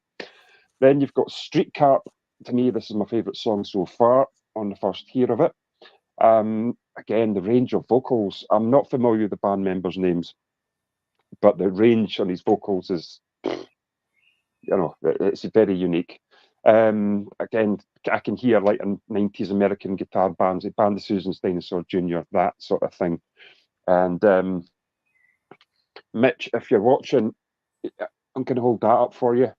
Speaker 5: Then you've got Street Carp. To me, this is my favourite song so far on the first hear of it. Again, the range of vocals. I'm not familiar with the band members' names, but the range on his vocals is, it's very unique. Again, I can hear like in 90s American guitar bands, like Band of Susan's Dinosaur Jr., that sort of thing. And Mitch, if you're watching, I'm going to hold that up for you.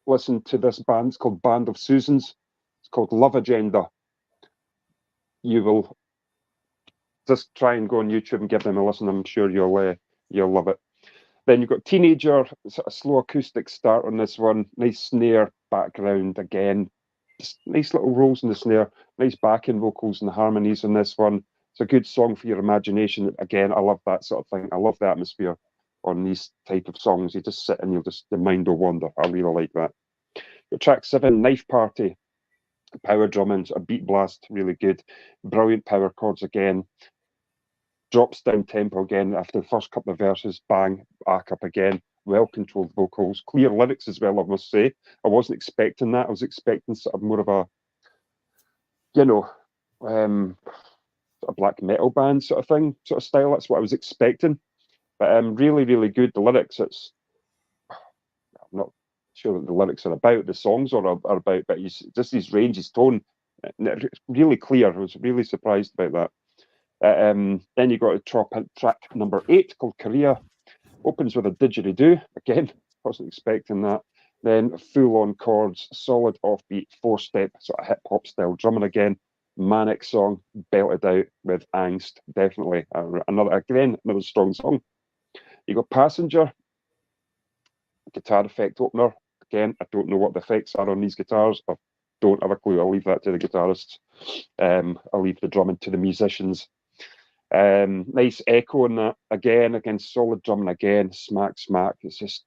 Speaker 5: Listen to this band. It's called Band of Susans. It's called Love Agenda. You will just try and go on YouTube and give them a listen. I'm sure you'll love it. Then you've got Teenager, sort of slow acoustic start on this one. Nice snare background again. Just nice little rolls in the snare. Nice backing vocals and harmonies on this one. It's a good song for your imagination. Again, I love that sort of thing. I love the atmosphere on these type of songs. You just sit and your mind will wander. I really like that. Your track 7, Knife Party. Power drumming, a beat blast, really good. Brilliant power chords again. Drops down tempo again after the first couple of verses, bang, back up again. Well-controlled vocals, clear lyrics as well, I must say. I wasn't expecting that. I was expecting sort of more of a, sort of black metal band sort of thing, sort of style. That's what I was expecting. But really, really good. The lyrics, I'm not sure what the lyrics are about, the songs are about, but just his range, his tone, really clear. I was really surprised about that. Then you got a track number 8 called Korea. Opens with a didgeridoo. Again, wasn't expecting that. Then full-on chords, solid offbeat, 4-step, sort of hip-hop style drumming again. Manic song, belted out with angst, definitely. Another strong song. You got Passenger, guitar effect opener. Again, I don't know what the effects are on these guitars. I don't have a clue. I'll leave that to the guitarists. I'll leave the drumming to the musicians. Nice echo on that again, solid drumming again, smack. It's just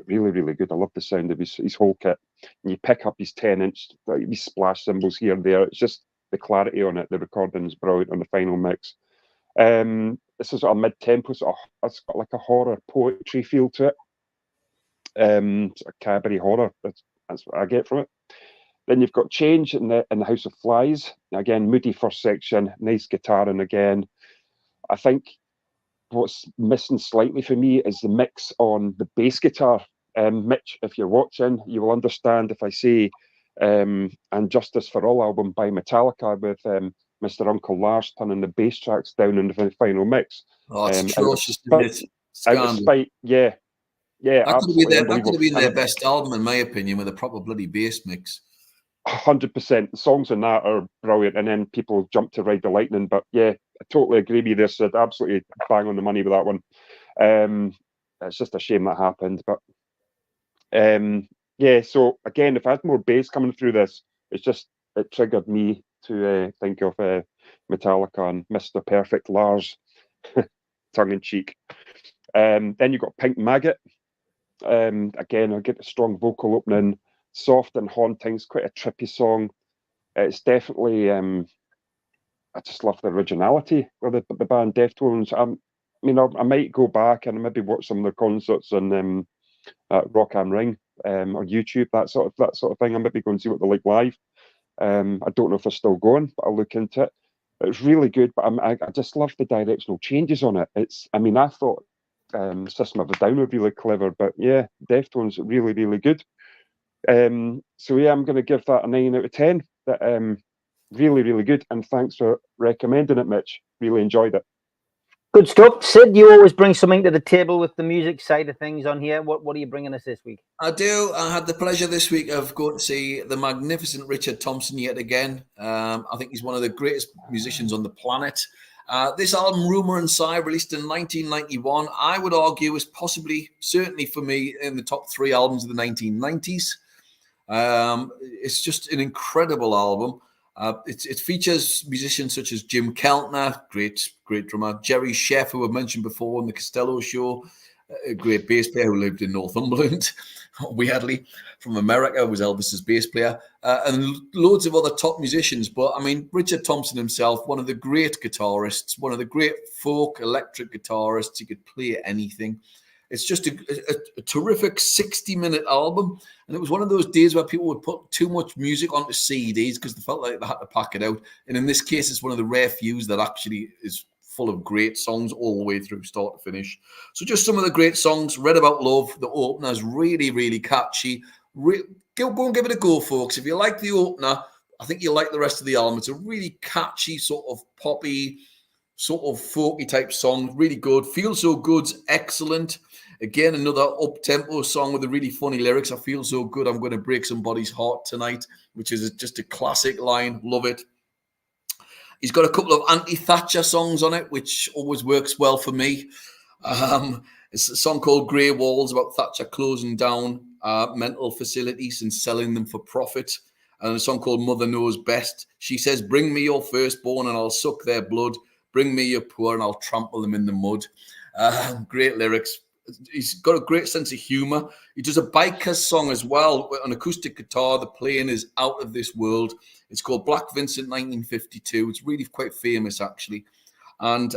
Speaker 5: really, really good. I love the sound of his whole kit. And you pick up his 10-inch, these splash cymbals here and there. It's just the clarity on it. The recording is brilliant on the final mix. This is a mid-tempo, it's got like a horror poetry feel to it. It's a cabaret horror. That's what I get from it. Then you've got Change in the House of Flies. Again, moody first section, nice guitaring again. I think what's missing slightly for me is the mix on the bass guitar. Mitch, if you're watching, you will understand if I say And Justice for All album by Metallica with Mr. Uncle Lars turning the bass tracks down in the final mix.
Speaker 3: Oh, it's atrocious.
Speaker 5: Out of spite, yeah,
Speaker 3: that could have been their
Speaker 5: And
Speaker 3: best album, in my opinion, with a proper bloody bass mix.
Speaker 5: 100%. The songs in that are brilliant, and then people jump to Ride the Lightning. But yeah, I totally agree with you there, Sid. Absolutely bang on the money with that one. It's just a shame that happened. But yeah, so again, if I had more bass coming through this, it triggered me to think of Metallica and Mr. Perfect Lars, tongue in cheek. Then you got Pink Maggot. Again, I get a strong vocal opening, soft and haunting. It's quite a trippy song. It's definitely, I just love the originality of the band Deftones. I might go back and maybe watch some of their concerts on Rock am Ring or YouTube, that sort of thing. I might be going to see what they're like live. I don't know if they're still going, but I'll look into it. It's really good, but I just love the directional changes on it. I thought System of a Down were really clever, but yeah, Deftones really, really good. So yeah, I'm going to give that a 9 out of 10. That really, really good, and thanks for recommending it, Mitch. Really enjoyed it.
Speaker 1: Good stuff. Sid, you always bring something to the table with the music side of things on here. What are you bringing us this week?
Speaker 3: I do. I had the pleasure this week of going to see the magnificent Richard Thompson yet again. I think he's one of the greatest musicians on the planet. This album, Rumour and Sigh, released in 1991, I would argue is certainly for me, in the top 3 albums of the 1990s. It's just an incredible album. It features musicians such as Jim Keltner, great drummer, Jerry Sheff, who I mentioned before on the Costello show, a great bass player who lived in Northumberland, weirdly, from America, was Elvis's bass player, and loads of other top musicians. But I mean, Richard Thompson himself, one of the great guitarists, one of the great folk electric guitarists. He could play anything. It's just a terrific 60-minute album. And it was one of those days where people would put too much music onto CDs because they felt like they had to pack it out. And in this case, it's one of the rare fews that actually is full of great songs all the way through, start to finish. So just some of the great songs. Read About Love, the opener is really, really catchy. Go and give it a go, folks. If you like the opener, I think you'll like the rest of the album. It's a really catchy, sort of poppy, sort of folky type song. Really good. Feel So Good's excellent. Again, another up-tempo song with the really funny lyrics. I feel so good, I'm going to break somebody's heart tonight, which is just a classic line. Love it. He's got a couple of anti-Thatcher songs on it, which always works well for me. It's a song called Grey Walls about Thatcher closing down mental facilities and selling them for profit. And a song called Mother Knows Best. She says, bring me your firstborn and I'll suck their blood. Bring me your poor and I'll trample them in the mud. Great lyrics. He's got a great sense of humor. He does a biker song as well on acoustic guitar. The playing is out of this world. It's called Black Vincent 1952. It's really quite famous, actually. And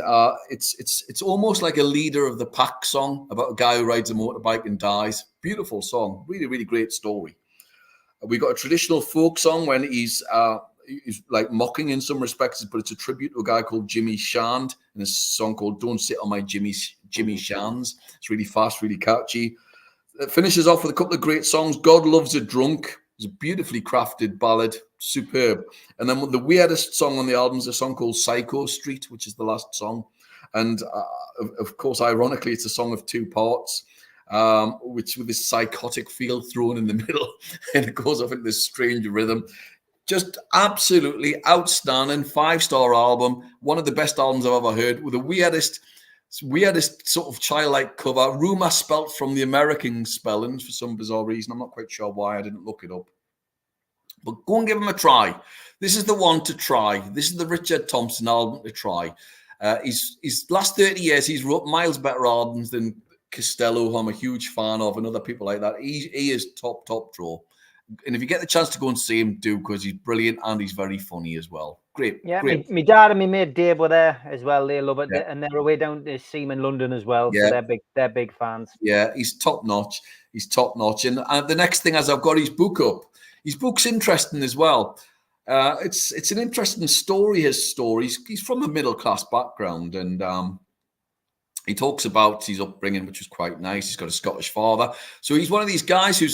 Speaker 3: it's almost like a leader of the pack song about a guy who rides a motorbike and dies. Beautiful song. Really, really great story. We got a traditional folk song when he's like mocking in some respects, but it's a tribute to a guy called Jimmy Shand and a song called Don't Sit on My Jimmy Shands. It's really fast, really catchy. It finishes off with a couple of great songs. God Loves a Drunk. It's a beautifully crafted ballad. Superb. And then the weirdest song on the album is a song called Psycho Street, which is the last song. And of course, ironically, it's a song of two parts, which with this psychotic feel thrown in the middle, and it goes off into this strange rhythm. Just absolutely outstanding 5-star album. One of the best albums I've ever heard, with the weirdest sort of childlike cover. Rumor spelt from the American spellings for some bizarre reason. I'm not quite sure why. I didn't look it up. But go and give him a try. This is the one to try. This is the Richard Thompson album to try. His last 30 years, he's wrote miles better albums than Costello, who I'm a huge fan of, and other people like that. He is top draw. And if you get the chance to go and see him, do, because he's brilliant and he's very funny as well. Great.
Speaker 1: Yeah,
Speaker 3: great.
Speaker 1: my dad and my mate Dave were there as well. They love it,
Speaker 3: Yeah.
Speaker 1: and they're away down to see him in London as well.
Speaker 3: Yeah.
Speaker 1: So they're big fans.
Speaker 3: Yeah, he's top notch. He's top notch. And the next thing is I've got his book up. His book's interesting as well. It's an interesting story. His story. He's from a middle class background, and he talks about his upbringing, which was quite nice. He's got a Scottish father, so he's one of these guys who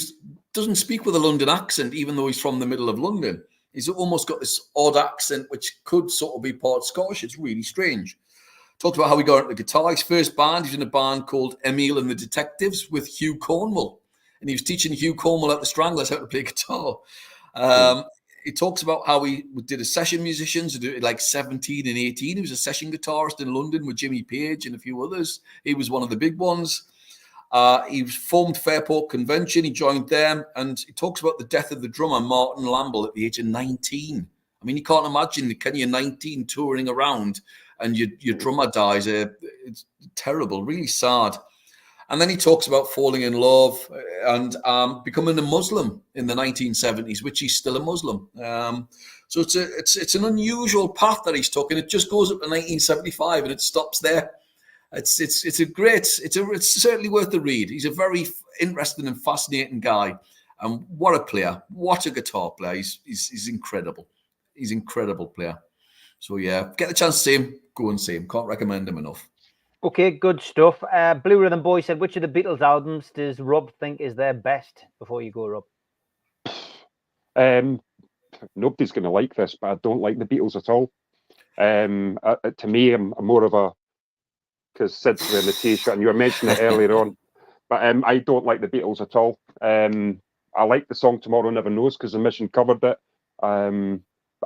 Speaker 3: doesn't speak with a London accent, even though he's from the middle of London. He's almost got this odd accent, which could sort of be part Scottish. It's really strange. Talked about how he got into guitar. His first band, he's in a band called Emile and the Detectives with Hugh Cornwell. And he was teaching Hugh Cornwell at the Stranglers how to play guitar. He talks about how he did a session musicians, like 17 and 18. He was a session guitarist in London with Jimmy Page and a few others. He was one of the big ones. He formed Fairport Convention. He joined them, and he talks about the death of the drummer Martin Lamble at the age of 19. I mean, you can't imagine, can you, 19 touring around and your drummer dies? It's terrible, really sad. And then he talks about falling in love and becoming a Muslim in the 1970s, which he's still a Muslim. So it's an unusual path that he's taken. It just goes up to 1975 and it stops there. It's certainly worth the read. He's a very interesting and fascinating guy, and what a player! What a guitar player! He's incredible. He's an incredible player. So yeah, get the chance to see him. Go and see him. Can't recommend him enough.
Speaker 1: Okay, good stuff. Blue Rhythm Boy said, which of the Beatles albums does Rob think is their best? Before you go, Rob.
Speaker 5: Nobody's going to like this, but I don't like the Beatles at all. To me, I'm more of a, because Sid's wearing the t-shirt and you were mentioning it earlier on, but I don't like the Beatles at all. I like the song Tomorrow Never Knows because the Mission covered it.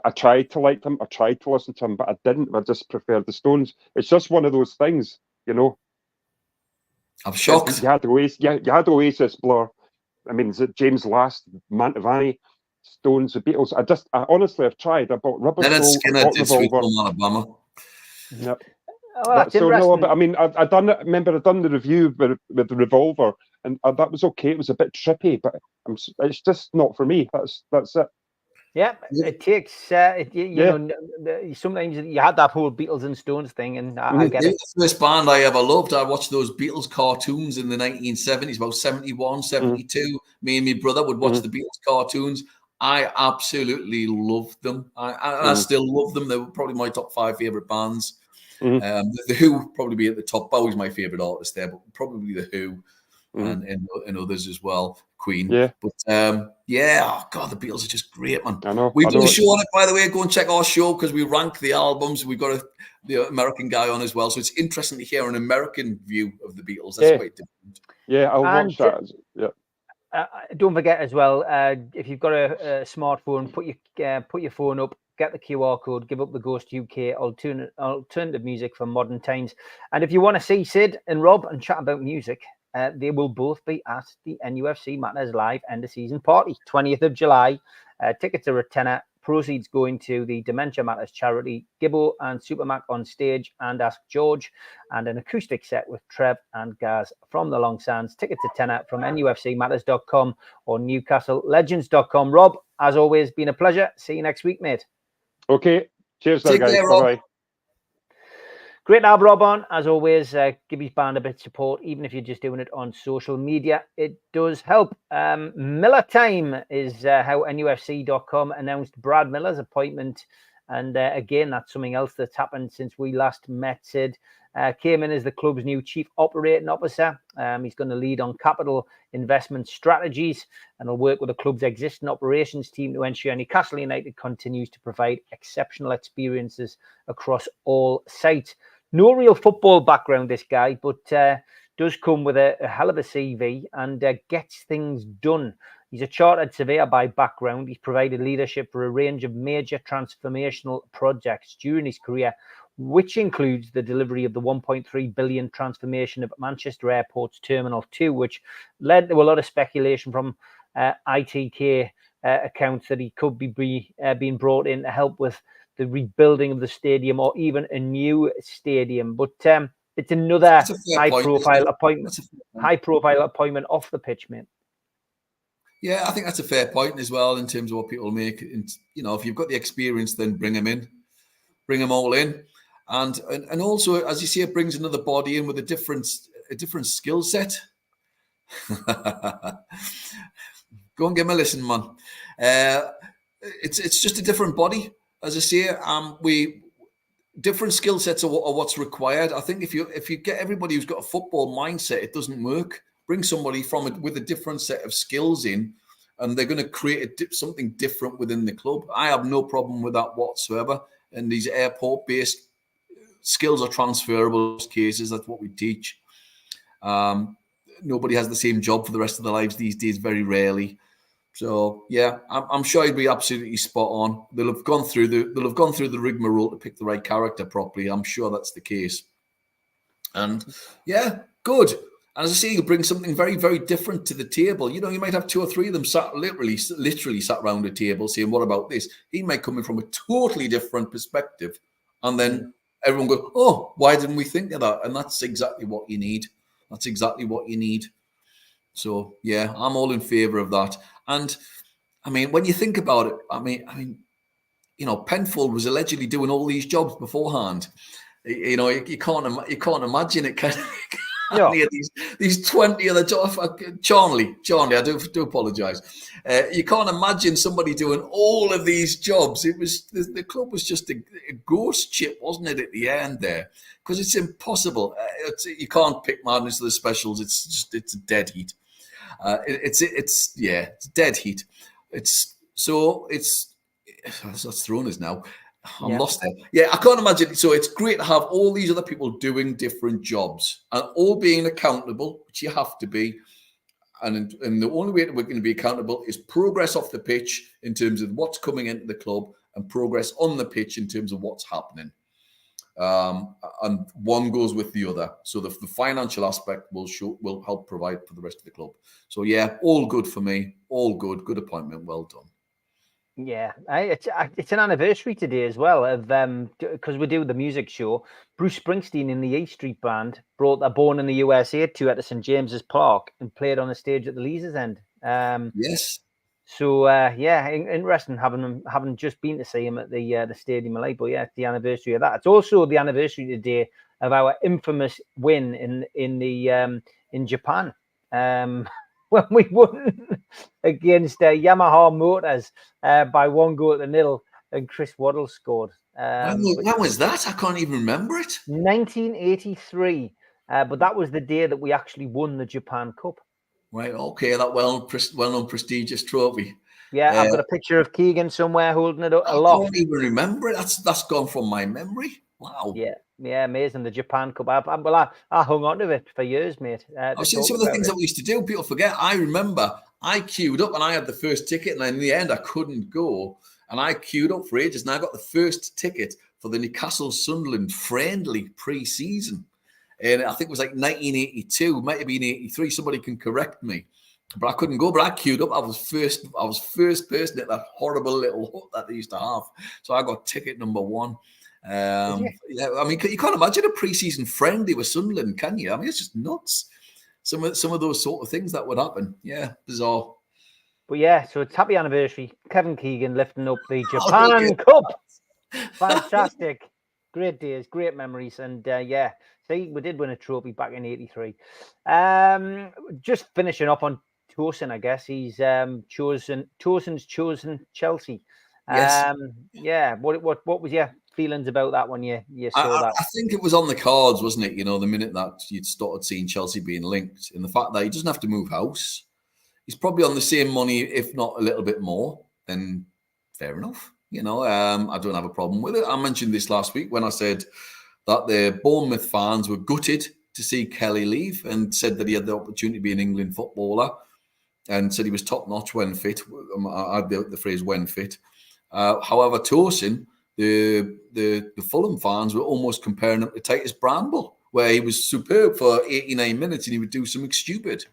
Speaker 5: I tried to like them, I tried to listen to them, but I didn't. I just preferred the Stones. It's just one of those things, you know.
Speaker 3: I'm shocked.
Speaker 5: You had Oasis, Blur. I mean, is it James Last, Mantovani, Stones, the Beatles? I honestly have tried. I bought Rubber Soul,
Speaker 3: Skinner did Sweet
Speaker 5: Revolver.
Speaker 3: Home Alabama.
Speaker 5: Yep.
Speaker 1: Oh, that's
Speaker 5: so
Speaker 1: interesting.
Speaker 5: no, but I mean, I done it. Remember, I done the review with the Revolver, and that was okay. It was a bit trippy, but it's just not for me. That's it.
Speaker 1: Yeah, it takes, you know, sometimes you had that whole Beatles and Stones thing, and I get it.
Speaker 3: The first band I ever loved, I watched those Beatles cartoons in the 1970s, about 71, 72. Me and my brother would watch the Beatles cartoons. I absolutely loved them. I still love them. They were probably my top 5 favourite bands. The Who would probably be at the top. Bowie's my favourite artist there, but probably the Who. and others as well, Queen.
Speaker 5: Yeah.
Speaker 3: But oh God, the Beatles are just great, man.
Speaker 5: I know.
Speaker 3: We've done a show on it, by the way. Go and check our show because we rank the albums. We've got the American guy on as well, so it's interesting to hear an American view of the Beatles. That's quite different.
Speaker 5: Yeah, I'll watch that. Yeah.
Speaker 1: Don't forget as well, if you've got a smartphone, put your phone up, get the QR code, give up the Ghost UK alternative music for modern times. And if you want to see Sid and Rob and chat about music, they will both be at the NUFC Matters live end of season party, 20th of July. Tickets are a tenner. Proceeds going to the Dementia Matters charity. Gibbo and Supermac on stage and Ask George, and an acoustic set with Trev and Gaz from the Long Sands. Tickets a tenner from nufcmatters.com or newcastlelegends.com. Rob, as always, been a pleasure. See you next week, mate.
Speaker 5: Okay. Cheers,
Speaker 3: Take
Speaker 5: guys.
Speaker 3: care, Rob.
Speaker 5: Bye-bye.
Speaker 1: Great to have Rob on. As always, give his band a bit of support, even if you're just doing it on social media. It does help. Miller time is how nufc.com announced Brad Miller's appointment. And again, that's something else that's happened since we last met. Sid came in as the club's new chief operating officer. He's going to lead on capital investment strategies and will work with the club's existing operations team to ensure Newcastle United continues to provide exceptional experiences across all sites. No real football background, this guy, but does come with a hell of a CV and gets things done. He's a chartered surveyor by background. He's provided leadership for a range of major transformational projects during his career, which includes the delivery of the 1.3 billion transformation of Manchester Airport's Terminal 2, which led to a lot of speculation from ITK accounts that he could be being brought in to help with the rebuilding of the stadium or even a new stadium. But it's another high-profile appointment off the pitch, mate.
Speaker 3: Yeah, I think that's a fair point as well in terms of what people make. And, if you've got the experience, then bring them in, bring them all in, and also, as you say, it brings another body in with a different skill set. Go and give them a listen, man. It's just a different body, as I say. Different skill sets are what's required. I think if you get everybody who's got a football mindset, it doesn't work. Bring somebody with a different set of skills in, and they're going to create something different within the club. I have no problem with that whatsoever. And these airport-based skills are transferable in most cases. That's what we teach. Nobody has the same job for the rest of their lives these days, very rarely. So yeah, I'm sure he'd be absolutely spot on. They'll have gone through the rigmarole to pick the right character properly. I'm sure that's the case. And yeah, good. And as I say, you bring something very, very different to the table. You might have two or three of them sat literally sat around a table saying, "What about this?" He might come in from a totally different perspective, and then everyone goes, "Oh, why didn't we think of that?" And that's exactly what you need. So yeah, I'm all in favour of that. And I mean, when you think about it, I mean, Penfold was allegedly doing all these jobs beforehand. You can't imagine it. These 20 other jobs. Charlie, I do apologise. You can't imagine somebody doing all of these jobs. It was the club was just a ghost ship, wasn't it, at the end there? Because it's impossible. You can't pick madness of the specials. It's a dead heat. It's dead heat. That's thrown us now. I'm lost there. Yeah, I can't imagine. So it's great to have all these other people doing different jobs and all being accountable, which you have to be. And the only way that we're going to be accountable is progress off the pitch in terms of what's coming into the club and progress on the pitch in terms of what's happening. And one goes with the other. So the financial aspect will help provide for the rest of the club. So yeah, all good for me. All good. Good appointment. Well done.
Speaker 1: Yeah, it's an anniversary today as well of because we do the music show. Bruce Springsteen in the E Street Band brought a Born in the USA tour to St James's Park and played on a stage at the Leazes End.
Speaker 3: Yes.
Speaker 1: So interesting having just been to see him at the Stadium of Light. But yeah, it's the anniversary of that. It's also the anniversary today of our infamous win in Japan. When we won against Yamaha Motors by 1-0 and Chris Waddle scored.
Speaker 3: When was that? I can't even remember it.
Speaker 1: 1983. But that was the day that we actually won the Japan Cup.
Speaker 3: Right, okay, that well-known prestigious trophy.
Speaker 1: Yeah, I've got a picture of Keegan somewhere holding it aloft.
Speaker 3: I don't even remember it. That's gone from my memory. Wow.
Speaker 1: Yeah, amazing. The Japan Cup. I hung on to it for years, mate.
Speaker 3: I've seen some of the things that we used to do. People forget. I remember I queued up and I had the first ticket, and in the end I couldn't go. And I queued up for ages, and I got the first ticket for the Newcastle Sunderland friendly pre-season. And I think it was like 1982, might have been 83. Somebody can correct me. But I couldn't go, but I queued up. I was first person at that horrible little hut that they used to have. So I got ticket number 1. Yeah, I mean, you can't imagine a pre-season friendly with Sunderland, can you? I mean, it's just nuts. Some of those sort of things that would happen. Yeah, bizarre.
Speaker 1: But yeah, so it's happy anniversary. Kevin Keegan lifting up the Japan Cup. Fantastic. Great days, great memories. And yeah, see, we did win a trophy back in 83. Just finishing up on Toon, I guess. He's Toon's chosen Chelsea.
Speaker 3: Yes.
Speaker 1: Yeah. What was your feelings about that when you saw that?
Speaker 3: I think it was on the cards, wasn't it? You know, the minute that you'd started seeing Chelsea being linked, and the fact that he doesn't have to move house. He's probably on the same money, if not a little bit more, then fair enough. You know, I don't have a problem with it. I mentioned this last week when I said that the Bournemouth fans were gutted to see Kelly leave and said that he had the opportunity to be an England footballer and said he was top-notch when fit. I had the phrase when fit. However, Tosin, the Fulham fans were almost comparing him to Titus Bramble, where he was superb for 89 minutes and he would do something stupid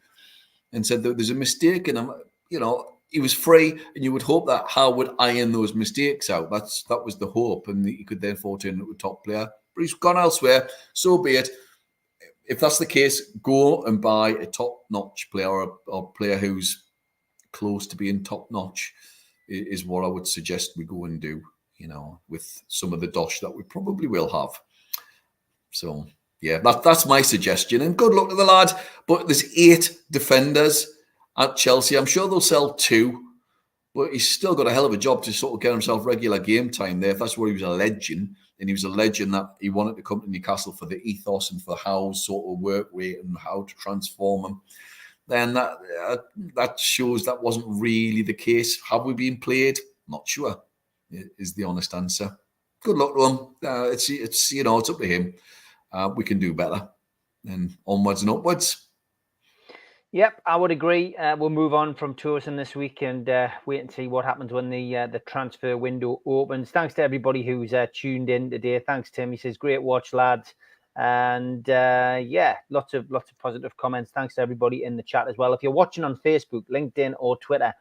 Speaker 3: and said that there's a mistake in him. You know, he was free, and you would hope that Howe would iron those mistakes out. That was the hope, and he could therefore turn into a top player. But he's gone elsewhere. So be it. If that's the case, go and buy a top-notch player or a player who's close to being top-notch is what I would suggest we go and do, you know, with some of the dosh that we probably will have. So, yeah, that's my suggestion. And good luck to the lad. But there's 8 defenders at Chelsea. I'm sure they'll sell 2, but he's still got a hell of a job to sort of get himself regular game time there. If that's where he was alleging, and he was alleging that he wanted to come to Newcastle for the ethos and for Howe's sort of work rate and how to transform him, then that shows that wasn't really the case. Have we been played? Not sure, is the honest answer. Good luck to him. It's you know, it's up to him. We can do better. And onwards and upwards.
Speaker 1: Yep, I would agree. We'll move on from Tosin this week and wait and see what happens when the transfer window opens. Thanks to everybody who's tuned in today. Thanks, Tim. He says, great watch, lads. And yeah, lots of positive comments. Thanks to everybody in the chat as well. If you're watching on Facebook, LinkedIn, or Twitter,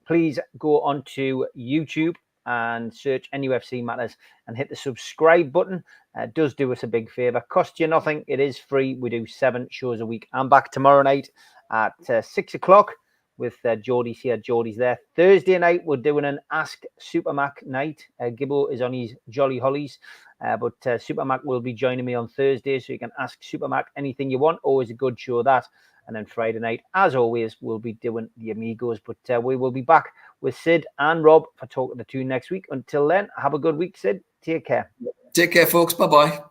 Speaker 1: please go onto YouTube and search NUFC Matters and hit the subscribe button. It does do us a big favor. Costs you nothing. It is free. We do 7 shows a week. I'm back tomorrow night at 6 o'clock with Geordie's here. Geordie's there. Thursday night, we're doing an Ask Supermac night. Gibbo is on his Jolly Hollies, but Supermac will be joining me on Thursday, so you can ask Supermac anything you want. Always a good show, that. And then Friday night, as always, we'll be doing the Amigos, but we will be back with Sid and Rob for Talk of the Toon next week. Until then, have a good week, Sid. Take care.
Speaker 3: Take care, folks. Bye-bye.